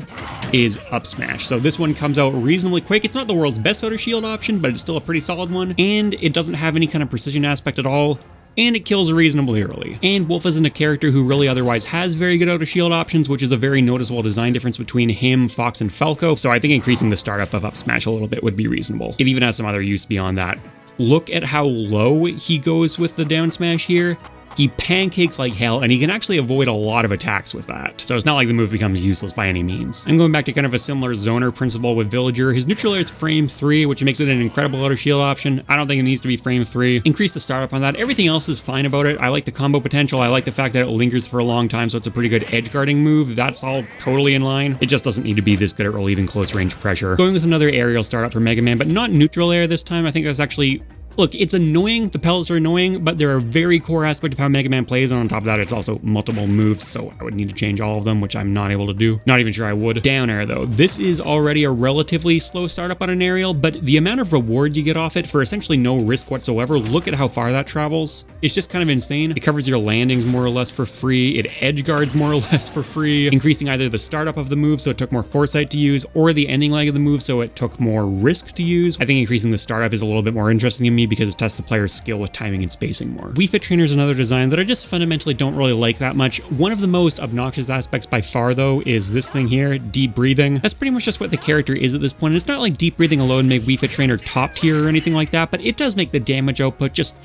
is up smash. So this one comes out reasonably quick. It's not the world's best out of shield option, but it's still a pretty solid one. And it doesn't have any kind of precision aspect at all. And it kills reasonably early. And Wolf isn't a character who really otherwise has very good out of shield options, which is a very noticeable design difference between him, Fox, and Falco, so I think increasing the startup of up smash a little bit would be reasonable. It even has some other use beyond that. Look at how low he goes with the down smash here. He pancakes like hell, and he can actually avoid a lot of attacks with that. So it's not like the move becomes useless by any means. I'm going back to kind of a similar zoner principle with Villager. His neutral air is frame 3, which makes it an incredible auto shield option. I don't think it needs to be frame 3. Increase the startup on that. Everything else is fine about it. I like the combo potential. I like the fact that it lingers for a long time, so it's a pretty good edge guarding move. That's all totally in line. It just doesn't need to be this good at relieving close range pressure. Going with another aerial startup for Mega Man, but not neutral air this time. I think that's actually Look, it's annoying, the pellets are annoying, but they're a very core aspect of how Mega Man plays, and on top of that, it's also multiple moves, so I would need to change all of them, which I'm not able to do. Not even sure I would. Down air, though. This is already a relatively slow startup on an aerial, but the amount of reward you get off it for essentially no risk whatsoever, look at how far that travels. It's just kind of insane. It covers your landings more or less for free, it edge guards more or less for free, increasing either the startup of the move so it took more foresight to use, or the ending leg of the move so it took more risk to use. I think increasing the startup is a little bit more interesting to me because it tests the player's skill with timing and spacing more. Wii Fit Trainer is another design that I just fundamentally don't really like that much. One of the most obnoxious aspects by far, though, is this thing here, deep breathing. That's pretty much just what the character is at this point. And it's not like deep breathing alone make Wii Fit Trainer top tier or anything like that, but it does make the damage output just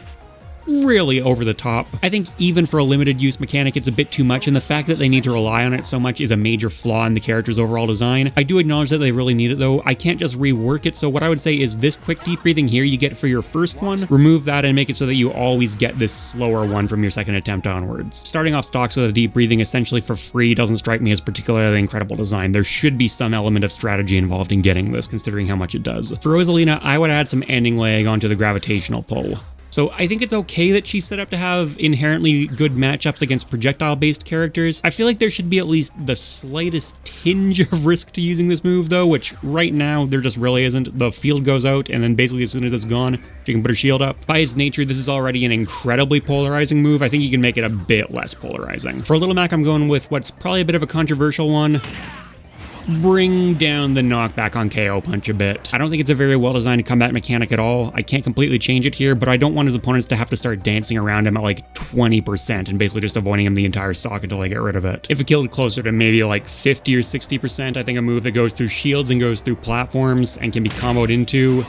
really over the top. I think even for a limited use mechanic, it's a bit too much, and the fact that they need to rely on it so much is a major flaw in the character's overall design. I do acknowledge that they really need it though. I can't just rework it, so what I would say is this quick deep breathing here you get for your first one, remove that and make it so that you always get this slower one from your second attempt onwards. Starting off stocks with a deep breathing essentially for free doesn't strike me as particularly incredible design. There should be some element of strategy involved in getting this, considering how much it does. For Rosalina, I would add some ending leg onto the gravitational pull. So I think it's okay that she's set up to have inherently good matchups against projectile-based characters. I feel like there should be at least the slightest tinge of risk to using this move though, which right now there just really isn't. The field goes out and then basically as soon as it's gone, she can put her shield up. By its nature, this is already an incredibly polarizing move. I think you can make it a bit less polarizing. For Little Mac, I'm going with what's probably a bit of a controversial one. Bring down the knockback on KO punch a bit. I don't think it's a very well-designed combat mechanic at all. I can't completely change it here, but I don't want his opponents to have to start dancing around him at like 20% and basically just avoiding him the entire stock until I get rid of it. If it killed closer to maybe like 50 or 60%, I think a move that goes through shields and goes through platforms and can be comboed into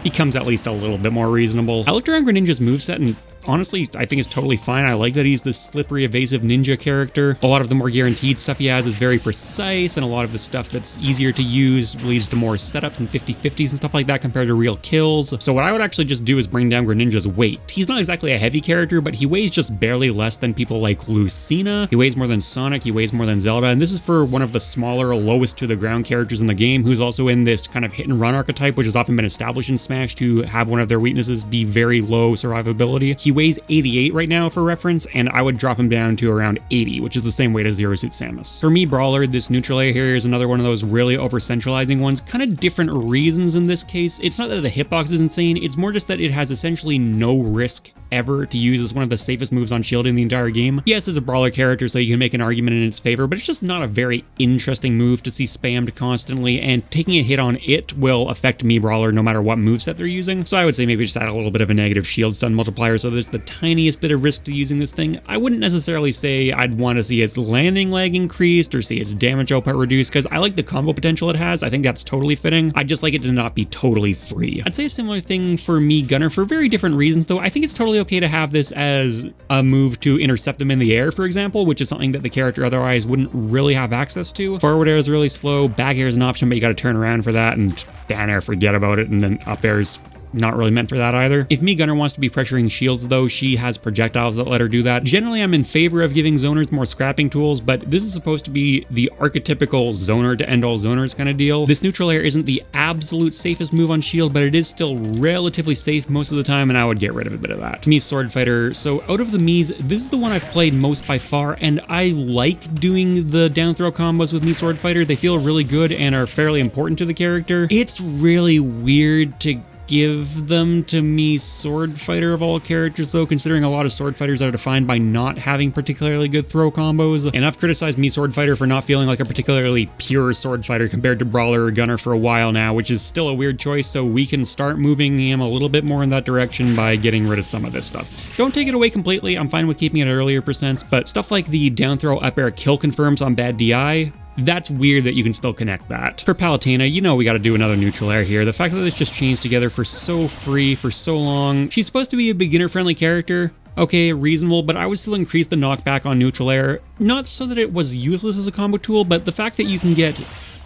becomes at least a little bit more reasonable. I looked around Greninja's moveset and honestly, I think it's totally fine. I like that he's this slippery, evasive ninja character. A lot of the more guaranteed stuff he has is very precise, and a lot of the stuff that's easier to use leads to more setups and 50-50s and stuff like that compared to real kills. So what I would actually just do is bring down Greninja's weight. He's not exactly a heavy character, but he weighs just barely less than people like Lucina. He weighs more than Sonic, he weighs more than Zelda, and this is for one of the smaller, lowest to the ground characters in the game, who's also in this kind of hit and run archetype, which has often been established in Smash to have one of their weaknesses be very low survivability. He weighs 88 right now for reference, and I would drop him down to around 80, which is the same weight as Zero Suit Samus. For me, Brawler, this neutral air here is another one of those really over-centralizing ones. Kind of different reasons in this case. It's not that the hitbox is insane, it's more just that it has essentially no risk ever to use as one of the safest moves on shield in the entire game. Yes, it's a brawler character, so you can make an argument in its favor, but it's just not a very interesting move to see spammed constantly, and taking a hit on it will affect me, Brawler, no matter what moveset they're using. So I would say maybe just add a little bit of a negative shield stun multiplier, so there's the tiniest bit of risk to using this thing. I wouldn't necessarily say I'd want to see its landing leg increased or see its damage output reduced, because I like the combo potential it has. I think that's totally fitting. I'd just like it to not be totally free. I'd say a similar thing for me, Gunner, for very different reasons, though. I think it's totally okay to have this as a move to intercept them in the air, for example, which is something that the character otherwise wouldn't really have access to. Forward air is really slow, back air is an option, but you gotta turn around for that, and down air, forget about it, and then up air is not really meant for that either. If Mii Gunner wants to be pressuring shields though, she has projectiles that let her do that. Generally, I'm in favor of giving zoners more scrapping tools, but this is supposed to be the archetypical zoner to end all zoners kind of deal. This neutral air isn't the absolute safest move on shield, but it is still relatively safe most of the time, and I would get rid of a bit of that. To me, Sword Fighter, so out of the Miis, this is the one I've played most by far, and I like doing the down throw combos with Mii Sword Fighter. They feel really good and are fairly important to the character. It's really weird to give them to me Sword Fighter of all characters though, considering a lot of Sword Fighters are defined by not having particularly good throw combos, and I've criticized Mii Sword Fighter for not feeling like a particularly pure Sword Fighter compared to Brawler or Gunner for a while now, which is still a weird choice, so we can start moving him a little bit more in that direction by getting rid of some of this stuff. Don't take it away completely, I'm fine with keeping it at earlier percents, but stuff like the down throw up air kill confirms on bad DI, that's weird that you can still connect that. For Palutena, you know we gotta do another neutral air here. The fact that this just chains together for so free for so long. She's supposed to be a beginner-friendly character. Okay, reasonable, but I would still increase the knockback on neutral air. Not so that it was useless as a combo tool, but the fact that you can get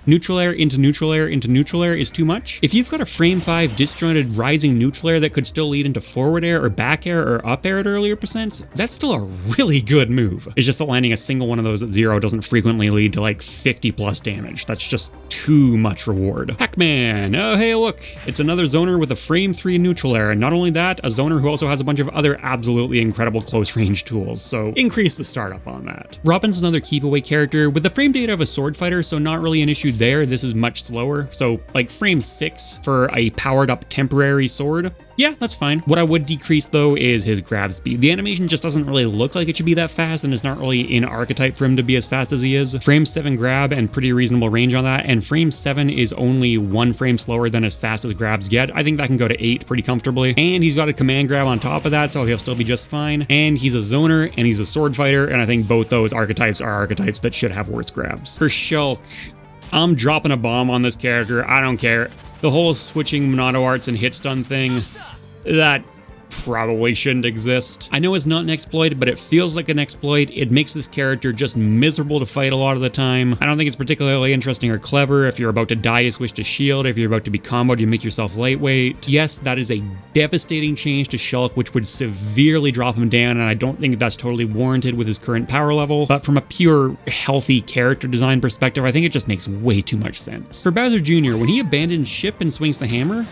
neutral air into neutral air into neutral air is too much. If you've got a frame 5 disjointed rising neutral air that could still lead into forward air or back air or up air at earlier percents, that's still a really good move. It's just that landing a single one of those at 0 doesn't frequently lead to like 50 plus damage. That's just too much reward. Pac-Man, oh hey look, it's another zoner with a frame 3 neutral air, and not only that, a zoner who also has a bunch of other absolutely incredible close range tools, so increase the startup on that. Robin's another keep away character with the frame data of a sword fighter, so not really an issue there. This is much slower, so like frame 6 for a powered up temporary sword. Yeah, that's fine. What I would decrease though is his grab speed. The animation just doesn't really look like it should be that fast, and it's not really in archetype for him to be as fast as he is. Frame 7 grab and pretty reasonable range on that, and frame 7 is only 1 frame slower than as fast as grabs get. I think that can go to 8 pretty comfortably. And he's got a command grab on top of that, so he'll still be just fine. And he's a zoner and he's a sword fighter, and I think both those archetypes are archetypes that should have worse grabs. For Shulk, I'm dropping a bomb on this character. I don't care. The whole switching Monado arts and hit stun thing, that probably shouldn't exist. I know it's not an exploit, but it feels like an exploit. It makes this character just miserable to fight a lot of the time. I don't think it's particularly interesting or clever. If you're about to die, you switch to shield. If you're about to be comboed, you make yourself lightweight. Yes, that is a devastating change to Shulk, which would severely drop him down, and I don't think that's totally warranted with his current power level. But from a pure, healthy character design perspective, I think it just makes way too much sense. For Bowser Jr., when he abandons ship and swings the hammer,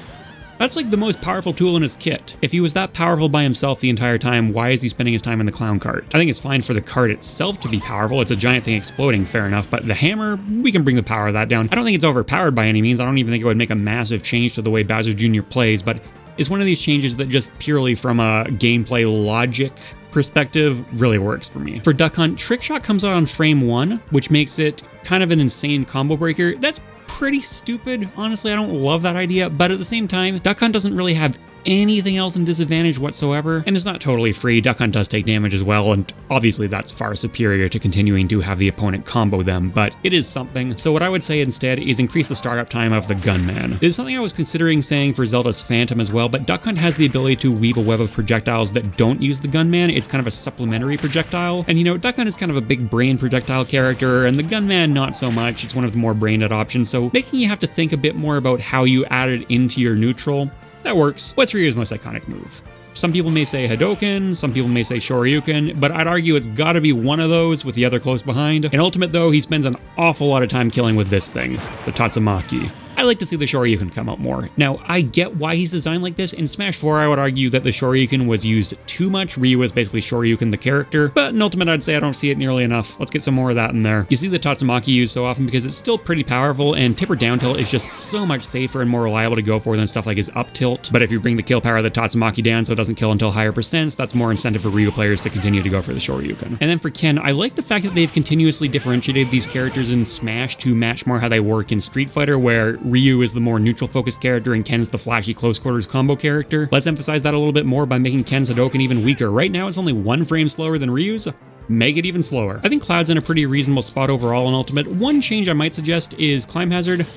that's like the most powerful tool in his kit. If he was that powerful by himself the entire time, why is he spending his time in the clown cart? I think it's fine for the cart itself to be powerful. It's a giant thing exploding, fair enough, but the hammer, we can bring the power of that down. I don't think it's overpowered by any means. I don't even think it would make a massive change to the way Bowser Jr. plays, but it's one of these changes that just purely from a gameplay logic perspective really works for me. For Duck Hunt, Trick Shot comes out on frame 1, which makes it kind of an insane combo breaker. That's pretty stupid. Honestly, I don't love that idea, but at the same time, Duck Hunt doesn't really have anything else in disadvantage whatsoever, and it's not totally free. Duck Hunt does take damage as well, and obviously that's far superior to continuing to have the opponent combo them, but it is something. So what I would say instead is increase the startup time of the Gunman. This is something I was considering saying for Zelda's Phantom as well, but Duck Hunt has the ability to weave a web of projectiles that don't use the Gunman. It's kind of a supplementary projectile, and you know, Duck Hunt is kind of a big brain projectile character, and the Gunman not so much. It's one of the more brain dead options, so making you have to think a bit more about how you add it into your neutral, that works. What's Ryu's most iconic move? Some people may say Hadouken, some people may say Shoryuken, but I'd argue it's gotta be one of those with the other close behind. In Ultimate though, he spends an awful lot of time killing with this thing, the Tatsumaki. I like to see the Shoryuken come out more. Now, I get why he's designed like this. In Smash 4, I would argue that the Shoryuken was used too much. Ryu is basically Shoryuken the character, but in Ultimate, I'd say I don't see it nearly enough. Let's get some more of that in there. You see the Tatsumaki used so often because it's still pretty powerful, and tipper down tilt is just so much safer and more reliable to go for than stuff like his up tilt. But if you bring the kill power of the Tatsumaki down so it doesn't kill until higher percents, that's more incentive for Ryu players to continue to go for the Shoryuken. And then for Ken, I like the fact that they've continuously differentiated these characters in Smash to match more how they work in Street Fighter, where Ryu is the more neutral focused character and Ken's the flashy close quarters combo character. Let's emphasize that a little bit more by making Ken's Hadouken even weaker. Right now it's only 1 frame slower than Ryu's. Make it even slower. I think Cloud's in a pretty reasonable spot overall in Ultimate. One change I might suggest is Climb Hazard.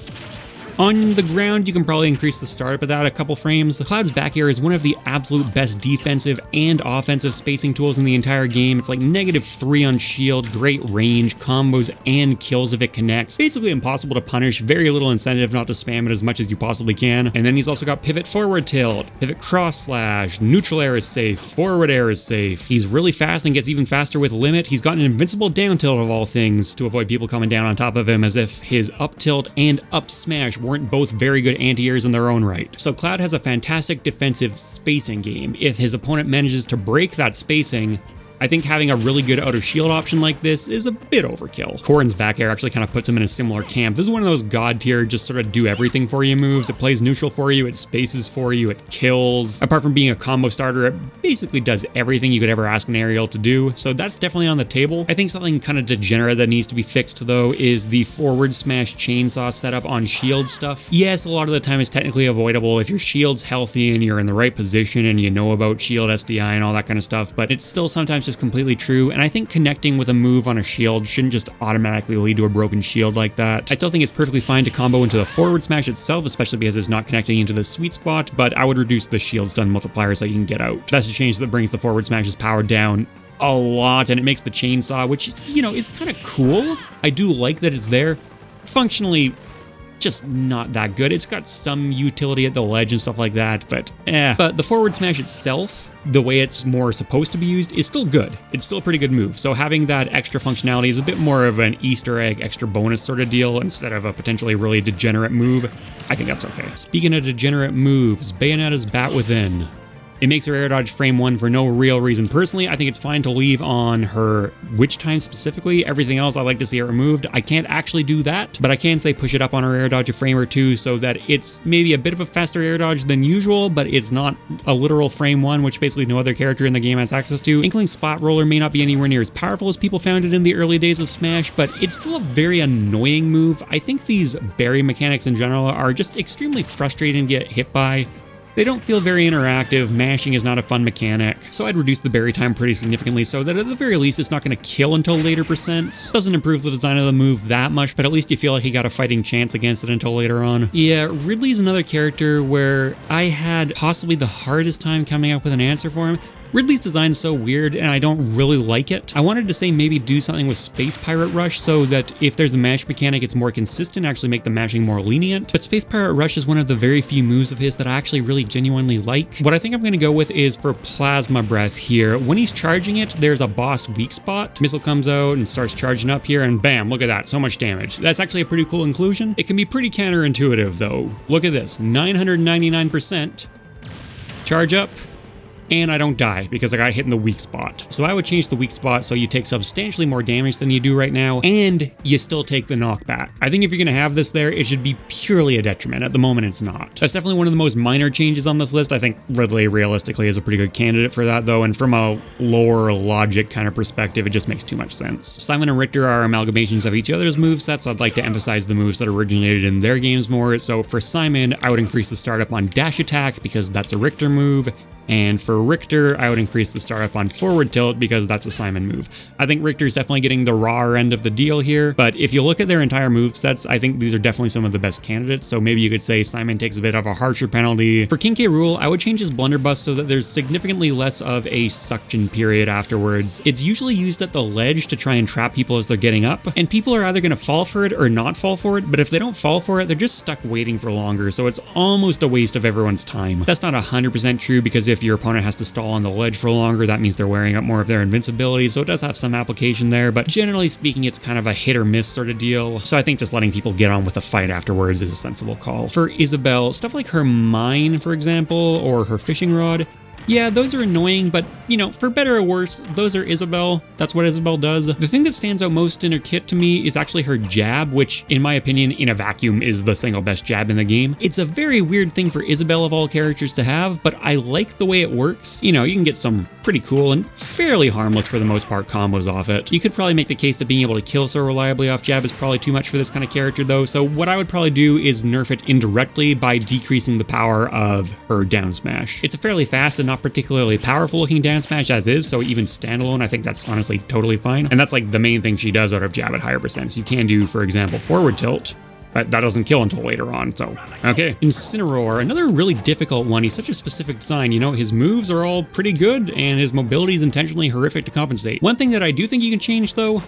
On the ground, you can probably increase the startup of that a couple frames. Cloud's back air is one of the absolute best defensive and offensive spacing tools in the entire game. It's like -3 on shield, great range, combos, and kills if it connects. Basically impossible to punish, very little incentive not to spam it as much as you possibly can. And then he's also got pivot forward tilt, pivot cross slash, neutral air is safe, forward air is safe. He's really fast and gets even faster with limit. He's got an invincible down tilt of all things to avoid people coming down on top of him, as if his up tilt and up smash weren't both very good anti-airs in their own right. So Cloud has a fantastic defensive spacing game. If his opponent manages to break that spacing, I think having a really good outer shield option like this is a bit overkill. Corrin's back air actually kind of puts him in a similar camp. This is one of those god tier, just sort of do everything for you moves. It plays neutral for you, it spaces for you, it kills. Apart from being a combo starter, it basically does everything you could ever ask an aerial to do. So that's definitely on the table. I think something kind of degenerate that needs to be fixed though is the forward smash chainsaw setup on shield stuff. Yes, a lot of the time it's technically avoidable if your shield's healthy and you're in the right position and you know about shield SDI and all that kind of stuff, but it's still sometimes just completely true, and I think connecting with a move on a shield shouldn't just automatically lead to a broken shield like that. I still think it's perfectly fine to combo into the forward smash itself, especially because it's not connecting into the sweet spot, but I would reduce the shield stun multipliers that you can get out. That's a change that brings the forward smash's power down a lot, and it makes the chainsaw, which, you know, is kind of cool. I do like that it's there. Functionally, just not that good. It's got some utility at the ledge and stuff like that, but But the forward smash itself, the way it's more supposed to be used, is still good. It's still a pretty good move. So having that extra functionality is a bit more of an Easter egg, extra bonus sort of deal instead of a potentially really degenerate move. I think that's okay. Speaking of degenerate moves, Bayonetta's Bat Within. It makes her air dodge frame 1 for no real reason. Personally, I think it's fine to leave on her witch time specifically. Everything else I like to see it removed. I can't actually do that, but I can say push it up on her air dodge a frame or 2 so that it's maybe a bit of a faster air dodge than usual, but it's not a literal frame 1, which basically no other character in the game has access to. Inkling Spot Roller may not be anywhere near as powerful as people found it in the early days of Smash, but it's still a very annoying move. I think these berry mechanics in general are just extremely frustrating to get hit by. They don't feel very interactive, mashing is not a fun mechanic, so I'd reduce the berry time pretty significantly so that at the very least it's not going to kill until later percents. Doesn't improve the design of the move that much, but at least you feel like you got a fighting chance against it until later on. Yeah, Ridley's another character where I had possibly the hardest time coming up with an answer for him. Ridley's design is so weird and I don't really like it. I wanted to say maybe do something with Space Pirate Rush so that if there's the mash mechanic it's more consistent, actually make the mashing more lenient. But Space Pirate Rush is one of the very few moves of his that I actually really genuinely like. What I think I'm going to go with is for Plasma Breath here. When he's charging it, there's a boss weak spot. Missile comes out and starts charging up here and bam, look at that, so much damage. That's actually a pretty cool inclusion. It can be pretty counterintuitive though. Look at this, 999%. Charge up. And I don't die because I got hit in the weak spot. So I would change the weak spot so you take substantially more damage than you do right now, and you still take the knockback. I think if you're gonna have this there, it should be purely a detriment. At the moment, it's not. That's definitely one of the most minor changes on this list. I think Ridley realistically is a pretty good candidate for that though, and from a lore logic kind of perspective, it just makes too much sense. Simon and Richter are amalgamations of each other's movesets. I'd like to emphasize the moves that originated in their games more. So for Simon, I would increase the startup on dash attack because that's a Richter move. And for Richter, I would increase the startup on forward tilt because that's a Simon move. I think Richter's definitely getting the raw end of the deal here, but if you look at their entire move sets, I think these are definitely some of the best candidates. So maybe you could say Simon takes a bit of a harsher penalty. For King K. Rool, I would change his blunderbuss so that there's significantly less of a suction period afterwards. It's usually used at the ledge to try and trap people as they're getting up, and people are either going to fall for it or not fall for it, but if they don't fall for it, they're just stuck waiting for longer, so it's almost a waste of everyone's time. That's not 100% true because if your opponent has to stall on the ledge for longer, that means they're wearing up more of their invincibility, so it does have some application there, but generally speaking, it's kind of a hit or miss sort of deal. So I think just letting people get on with the fight afterwards is a sensible call. For Isabelle, stuff like her mine, for example, or her fishing rod, yeah, those are annoying, but, you know, for better or worse, those are Isabelle. That's what Isabelle does. The thing that stands out most in her kit to me is actually her jab, which, in my opinion, in a vacuum, is the single best jab in the game. It's a very weird thing for Isabelle of all characters to have, but I like the way it works. You know, you can get some pretty cool and fairly harmless, for the most part, combos off it. You could probably make the case that being able to kill so reliably off jab is probably too much for this kind of character, though, so what I would probably do is nerf it indirectly by decreasing the power of her down smash. It's a fairly fast and not particularly powerful looking down smash as is, so even standalone I think that's honestly totally fine, and that's like the main thing she does out of jab at higher percents. You can do, for example, forward tilt, but that doesn't kill until later on, so okay. Incineroar, another really difficult one. He's such a specific design, you know, his moves are all pretty good and his mobility is intentionally horrific to compensate. One thing that I do think you can change though,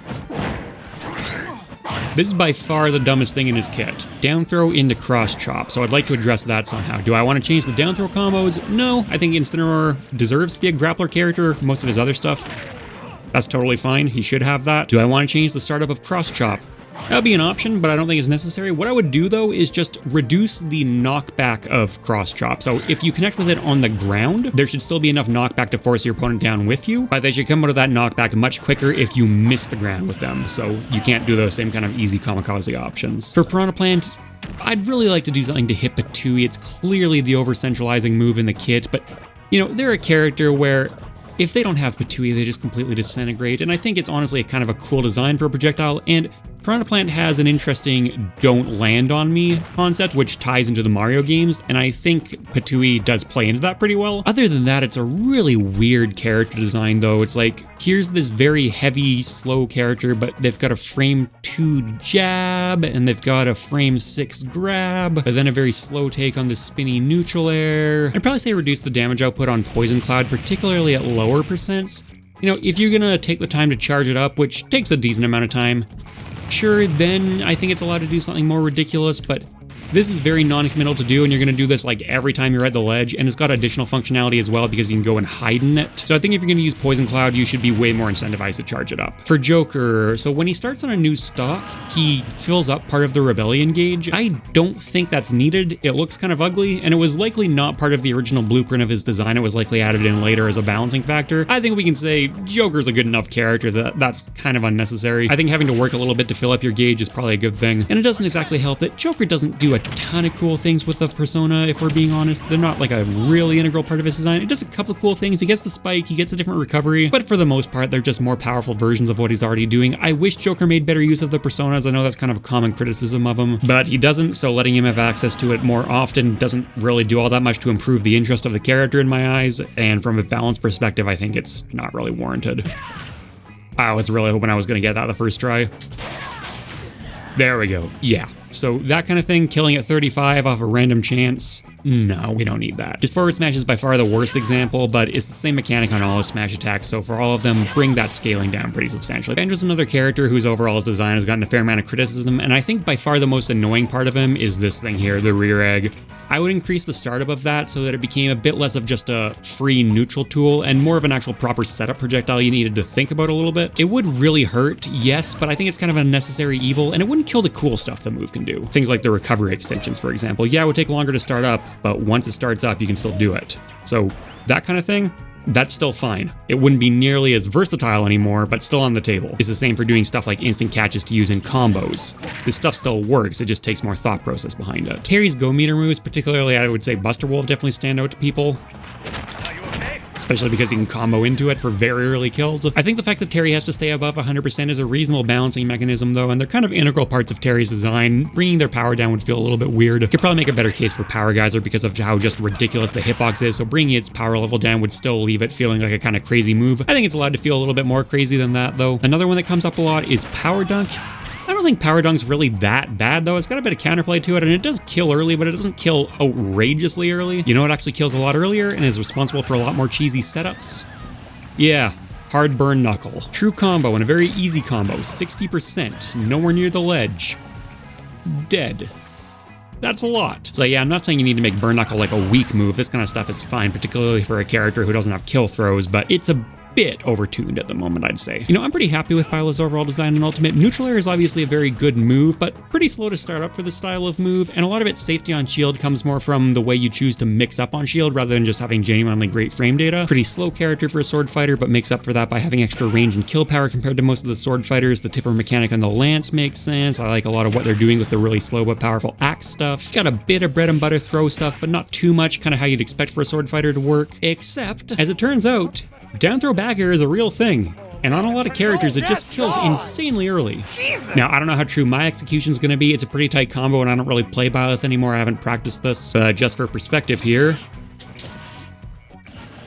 this is by far the dumbest thing in his kit. Down throw into cross chop, so I'd like to address that somehow. Do I want to change the down throw combos? No, I think Incineroar deserves to be a grappler character. Most of his other stuff, that's totally fine. He should have that. Do I want to change the startup of cross chop? That would be an option, but I don't think it's necessary. What I would do though is just reduce the knockback of cross chop. So if you connect with it on the ground, there should still be enough knockback to force your opponent down with you, but they should come out of that knockback much quicker if you miss the ground with them. So you can't do those same kind of easy kamikaze options. For Piranha Plant, I'd really like to do something to hit Petey. It's clearly the over-centralizing move in the kit, but you know, they're a character where if they don't have Petey, they just completely disintegrate, and I think it's honestly kind of a cool design for a projectile, and Piranha Plant has an interesting don't land on me concept, which ties into the Mario games, and I think Petey does play into that pretty well. Other than that, it's a really weird character design though. It's like, here's this very heavy, slow character, but they've got a frame 2 jab, and they've got a frame 6 grab, but then a very slow take on the spinny neutral air. I'd probably say reduce the damage output on Poison Cloud, particularly at lower percents. You know, if you're gonna take the time to charge it up, which takes a decent amount of time, sure, then I think it's allowed to do something more ridiculous, but This is very non-committal to do, and you're going to do this like every time you're at the ledge, and it's got additional functionality as well because you can go and hide in it. So I think if you're going to use Poison Cloud, you should be way more incentivized to charge it up. For Joker, so when he starts on a new stock, he fills up part of the Rebellion gauge. I don't think that's needed. It looks kind of ugly, and it was likely not part of the original blueprint of his design. It was likely added in later as a balancing factor. I think we can say Joker's a good enough character that that's kind of unnecessary. I think having to work a little bit to fill up your gauge is probably a good thing, and it doesn't exactly help that Joker doesn't do a ton of cool things with the persona, if we're being honest. They're not like a really integral part of his design. It does a couple of cool things. He gets the spike, he gets a different recovery, but for the most part, they're just more powerful versions of what he's already doing. I wish Joker made better use of the personas. I know that's kind of a common criticism of him, but he doesn't, so letting him have access to it more often doesn't really do all that much to improve the interest of the character in my eyes, and from a balance perspective, I think it's not really warranted. I was really hoping I was going to get that the first try. There we go. Yeah. So that kind of thing, killing at 35 off a random chance, no, we don't need that. His forward smash is by far the worst example, but it's the same mechanic on all his smash attacks, so for all of them, bring that scaling down pretty substantially. Banjo's another character whose overall design has gotten a fair amount of criticism, and I think by far the most annoying part of him is this thing here, the rear egg. I would increase the startup of that so that it became a bit less of just a free neutral tool and more of an actual proper setup projectile you needed to think about a little bit. It would really hurt, yes, but I think it's kind of a necessary evil, and it wouldn't kill the cool stuff the move can do. Things like the recovery extensions, for example. Yeah, it would take longer to start up, but once it starts up, you can still do it. So that kind of thing, that's still fine. It wouldn't be nearly as versatile anymore, but still on the table. It's the same for doing stuff like instant catches to use in combos. This stuff still works, it just takes more thought process behind it. Terry's go meter moves, particularly I would say Buster Wolf, definitely stand out to people. Especially because you can combo into it for very early kills. I think the fact that Terry has to stay above 100% is a reasonable balancing mechanism though, and they're kind of integral parts of Terry's design. Bringing their power down would feel a little bit weird. Could probably make a better case for Power Geyser because of how just ridiculous the hitbox is, so bringing its power level down would still leave it feeling like a kind of crazy move. I think it's allowed to feel a little bit more crazy than that though. Another one that comes up a lot is Power Dunk. I don't think Power Dunk's really that bad though. It's got a bit of counterplay to it, and it does kill early, but it doesn't kill outrageously early. You know what actually kills a lot earlier and is responsible for a lot more cheesy setups? Yeah, Hard Burn Knuckle. True combo and a very easy combo, 60%, nowhere near the ledge. Dead. That's a lot. So yeah, I'm not saying you need to make Burn Knuckle like a weak move. This kind of stuff is fine, particularly for a character who doesn't have kill throws, but it's a bit overtuned at the moment, I'd say. You know, I'm pretty happy with Pila's overall design in Ultimate. Neutral Air is obviously a very good move, but pretty slow to start up for this style of move, and a lot of its safety on shield comes more from the way you choose to mix up on shield rather than just having genuinely great frame data. Pretty slow character for a sword fighter, but makes up for that by having extra range and kill power compared to most of the sword fighters. The tipper mechanic on the lance makes sense. I like a lot of what they're doing with the really slow but powerful axe stuff. Got a bit of bread and butter throw stuff, but not too much, kind of how you'd expect for a sword fighter to work. Except, as it turns out, down throw back air is a real thing, and on a lot of characters it just kills insanely early. Now, I don't know how true my execution's gonna be. It's a pretty tight combo and I don't really play Byleth anymore. I haven't practiced this, but just for perspective here,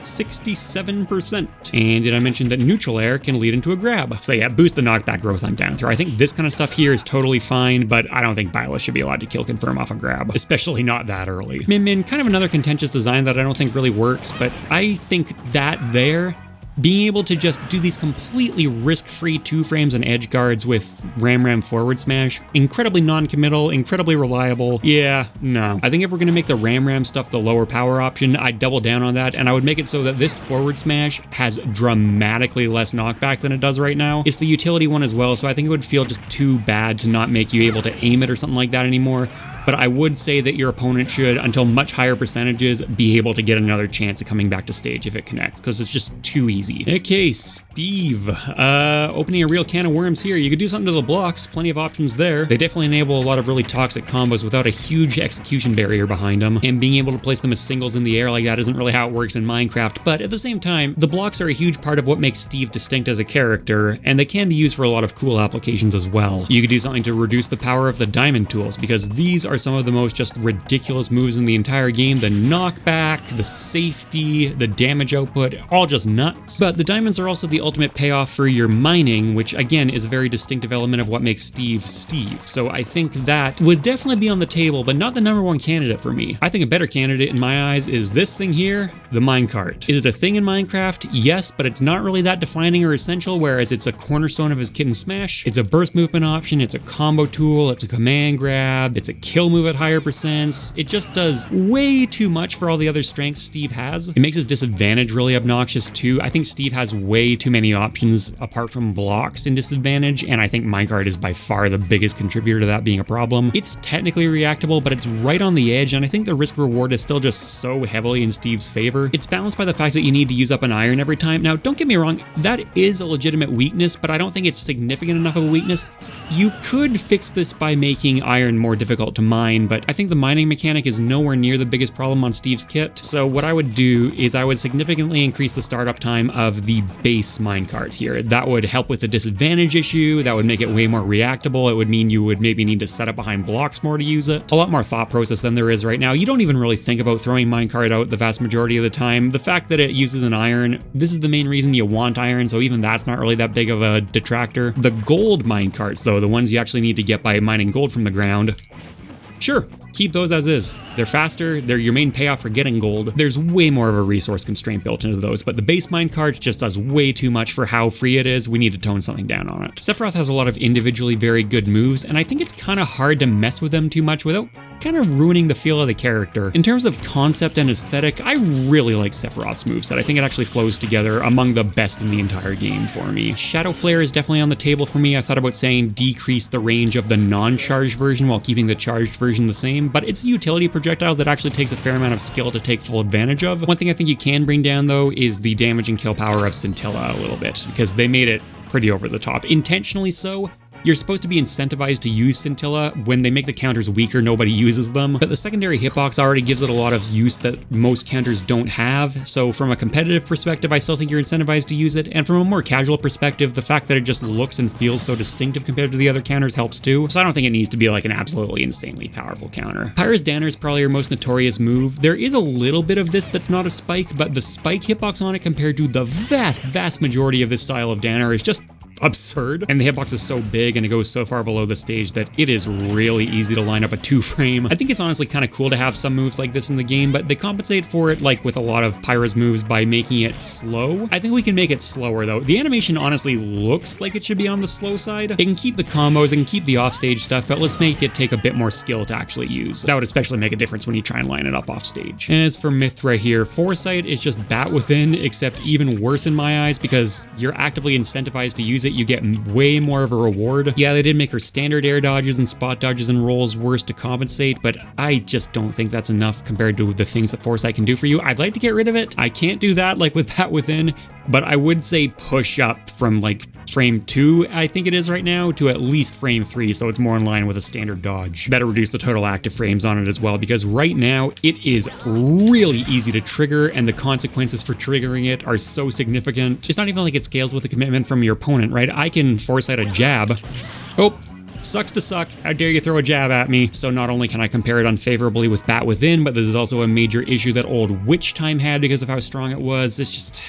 67%. And did I mention that neutral air can lead into a grab? So yeah, boost the knockback growth on down throw. I think this kind of stuff here is totally fine, but I don't think Byleth should be allowed to kill confirm off a grab, especially not that early. Min Min, kind of another contentious design that I don't think really works, but I think that there, being able to just do these completely risk-free 2 frames and edge guards with Ram forward smash, incredibly non-committal, incredibly reliable. Yeah, no. I think if we're gonna make the Ram stuff the lower power option, I'd double down on that, and I would make it so that this forward smash has dramatically less knockback than it does right now. It's the utility one as well, so I think it would feel just too bad to not make you able to aim it or something like that anymore. But I would say that your opponent should, until much higher percentages, be able to get another chance at coming back to stage if it connects, because it's just too easy. Okay, Steve. Opening a real can of worms here. You could do something to the blocks, plenty of options there. They definitely enable a lot of really toxic combos without a huge execution barrier behind them, and being able to place them as singles in the air like that isn't really how it works in Minecraft, but at the same time, the blocks are a huge part of what makes Steve distinct as a character, and they can be used for a lot of cool applications as well. You could do something to reduce the power of the diamond tools, because these are some of the most just ridiculous moves in the entire game. The knockback, the safety, the damage output, all just nuts. But the diamonds are also the ultimate payoff for your mining, which again is a very distinctive element of what makes Steve Steve. So I think that would definitely be on the table, but not the #1 candidate for me. I think a better candidate in my eyes is this thing here, the minecart. Is it a thing in Minecraft? Yes, but it's not really that defining or essential, whereas it's a cornerstone of his Kid and Smash. It's a burst movement option, it's a combo tool, it's a command grab, it's a kill kill move at higher percents. It just does way too much for all the other strengths Steve has. It makes his disadvantage really obnoxious too. I think Steve has way too many options apart from blocks in disadvantage, and I think minecart is by far the biggest contributor to that being a problem. It's technically reactable, but it's right on the edge, and I think the risk reward is still just so heavily in Steve's favor. It's balanced by the fact that you need to use up an iron every time. Now, don't get me wrong, that is a legitimate weakness, but I don't think it's significant enough of a weakness. You could fix this by making iron more difficult to mine, but I think the mining mechanic is nowhere near the biggest problem on Steve's kit. So what I would do is I would significantly increase the startup time of the base minecart here. That would help with the disadvantage issue. That would make it way more reactable. It would mean you would maybe need to set up behind blocks more to use it. A lot more thought process than there is right now. You don't even really think about throwing minecart out the vast majority of the time. The fact that it uses an iron, this is the main reason you want iron, so even that's not really that big of a detractor. The gold minecarts though, the ones you actually need to get by mining gold from the ground, sure, keep those as is. They're faster, they're your main payoff for getting gold. There's way more of a resource constraint built into those, but the base minecart just does way too much for how free it is. We need to tone something down on it. Sephiroth has a lot of individually very good moves, and I think it's kind of hard to mess with them too much without kind of ruining the feel of the character. In terms of concept and aesthetic, I really like Sephiroth's moveset. I think it actually flows together among the best in the entire game for me. Shadow Flare is definitely on the table for me. I thought about saying decrease the range of the non-charged version while keeping the charged version the same, but it's a utility projectile that actually takes a fair amount of skill to take full advantage of. One thing I think you can bring down though is the damage and kill power of Scintilla a little bit, because they made it pretty over the top. Intentionally so. You're supposed to be incentivized to use Scintilla. When they make the counters weaker, nobody uses them. But the secondary hitbox already gives it a lot of use that most counters don't have. So from a competitive perspective, I still think you're incentivized to use it. And from a more casual perspective, the fact that it just looks and feels so distinctive compared to the other counters helps too. So I don't think it needs to be like an absolutely insanely powerful counter. Pyra's Danner is probably your most notorious move. There is a little bit of this that's not a spike, but the spike hitbox on it compared to the vast majority of this style of Danner is just absurd, and the hitbox is so big and it goes so far below the stage that it is really easy to line up a 2-frame. I think it's honestly kind of cool to have some moves like this in the game, but they compensate for it like with a lot of Pyra's moves by making it slow. I think we can make it slower though. The animation honestly looks like it should be on the slow side. It can keep the combos, it can keep the offstage stuff, but let's make it take a bit more skill to actually use. That would especially make a difference when you try and line it up off stage. And as for Mithra here, Foresight is just Bat Within, except even worse in my eyes because you're actively incentivized to use it. You get way more of a reward. Yeah, they did make her standard air dodges and spot dodges and rolls worse to compensate, but I just don't think that's enough compared to the things that Foresight can do for you. I'd like to get rid of it. I can't do that like with Bat Within, but I would say push up from like frame 2, I think it is right now, to at least frame 3, so it's more in line with a standard dodge. Better reduce the total active frames on it as well, because right now it is really easy to trigger, and the consequences for triggering it are so significant. It's not even like it scales with the commitment from your opponent, right? I can Foresight a jab. Oh, sucks to suck. How dare you throw a jab at me? So not only can I compare it unfavorably with Bat Within, but this is also a major issue that old Witch Time had because of how strong it was. It's just...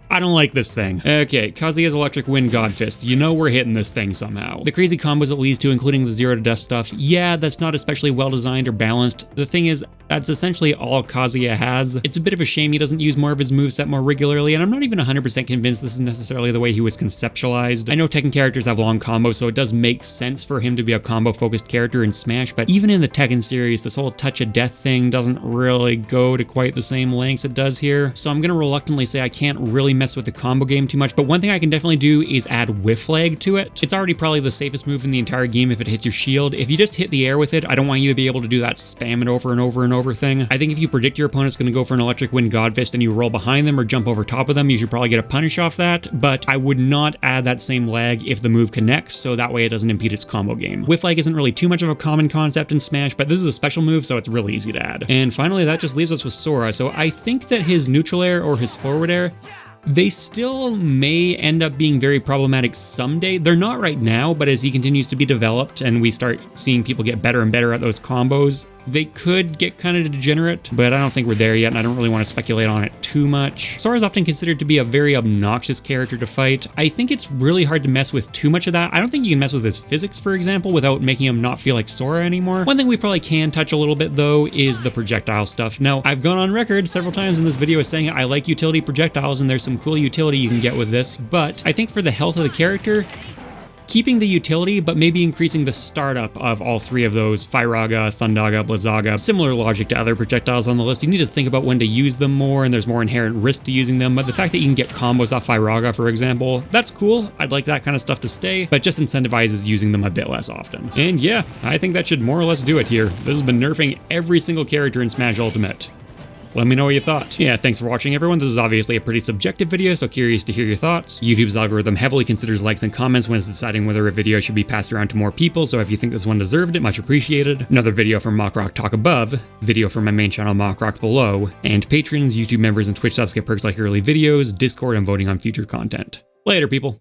I don't like this thing. Okay, Kazuya's Electric Wind God Fist. You know we're hitting this thing somehow. The crazy combos it leads to, including the 0 to death stuff, yeah, that's not especially well designed or balanced. The thing is, that's essentially all Kazuya has. It's a bit of a shame he doesn't use more of his moveset more regularly, and I'm not even 100% convinced this is necessarily the way he was conceptualized. I know Tekken characters have long combos, so it does make sense for him to be a combo-focused character in Smash, but even in the Tekken series, this whole touch of death thing doesn't really go to quite the same lengths it does here. So I'm gonna reluctantly say I can't really mess with the combo game too much, but one thing I can definitely do is add whiff lag to it. It's already probably the safest move in the entire game if it hits your shield. If you just hit the air with it, I don't want you to be able to do that spam it over and over and over thing. I think if you predict your opponent's going to go for an Electric Wind God Fist and you roll behind them or jump over top of them, you should probably get a punish off that, but I would not add that same lag if the move connects, so that way it doesn't impede its combo game. Whiff lag isn't really too much of a common concept in Smash, but this is a special move, so it's really easy to add. And finally, that just leaves us with Sora, so I think that his neutral air or his forward air, they still may end up being very problematic someday. They're not right now, but as he continues to be developed and we start seeing people get better and better at those combos, they could get kind of degenerate, but I don't think we're there yet, and I don't really want to speculate on it too much. Sora is often considered to be a very obnoxious character to fight. I think it's really hard to mess with too much of that. I don't think you can mess with his physics, for example, without making him not feel like Sora anymore. One thing we probably can touch a little bit, though, is the projectile stuff. Now, I've gone on record several times in this video as saying I like utility projectiles, and there's some cool utility you can get with this, but I think for the health of the character, keeping the utility, but maybe increasing the startup of all three of those, Firaga, Thundaga, Blizzaga. Similar logic to other projectiles on the list. You need to think about when to use them more, and there's more inherent risk to using them, but the fact that you can get combos off Firaga, for example, that's cool. I'd like that kind of stuff to stay, but just incentivizes using them a bit less often. And yeah, I think that should more or less do it here. This has been nerfing every single character in Smash Ultimate. Let me know what you thought. Yeah, thanks for watching, everyone. This is obviously a pretty subjective video, so curious to hear your thoughts. YouTube's algorithm heavily considers likes and comments when it's deciding whether a video should be passed around to more people, so if you think this one deserved it, much appreciated. Another video from MockRock talk above, video from my main channel MockRock below, and patrons, YouTube members, and Twitch subs get perks like early videos, Discord, and voting on future content. Later, people.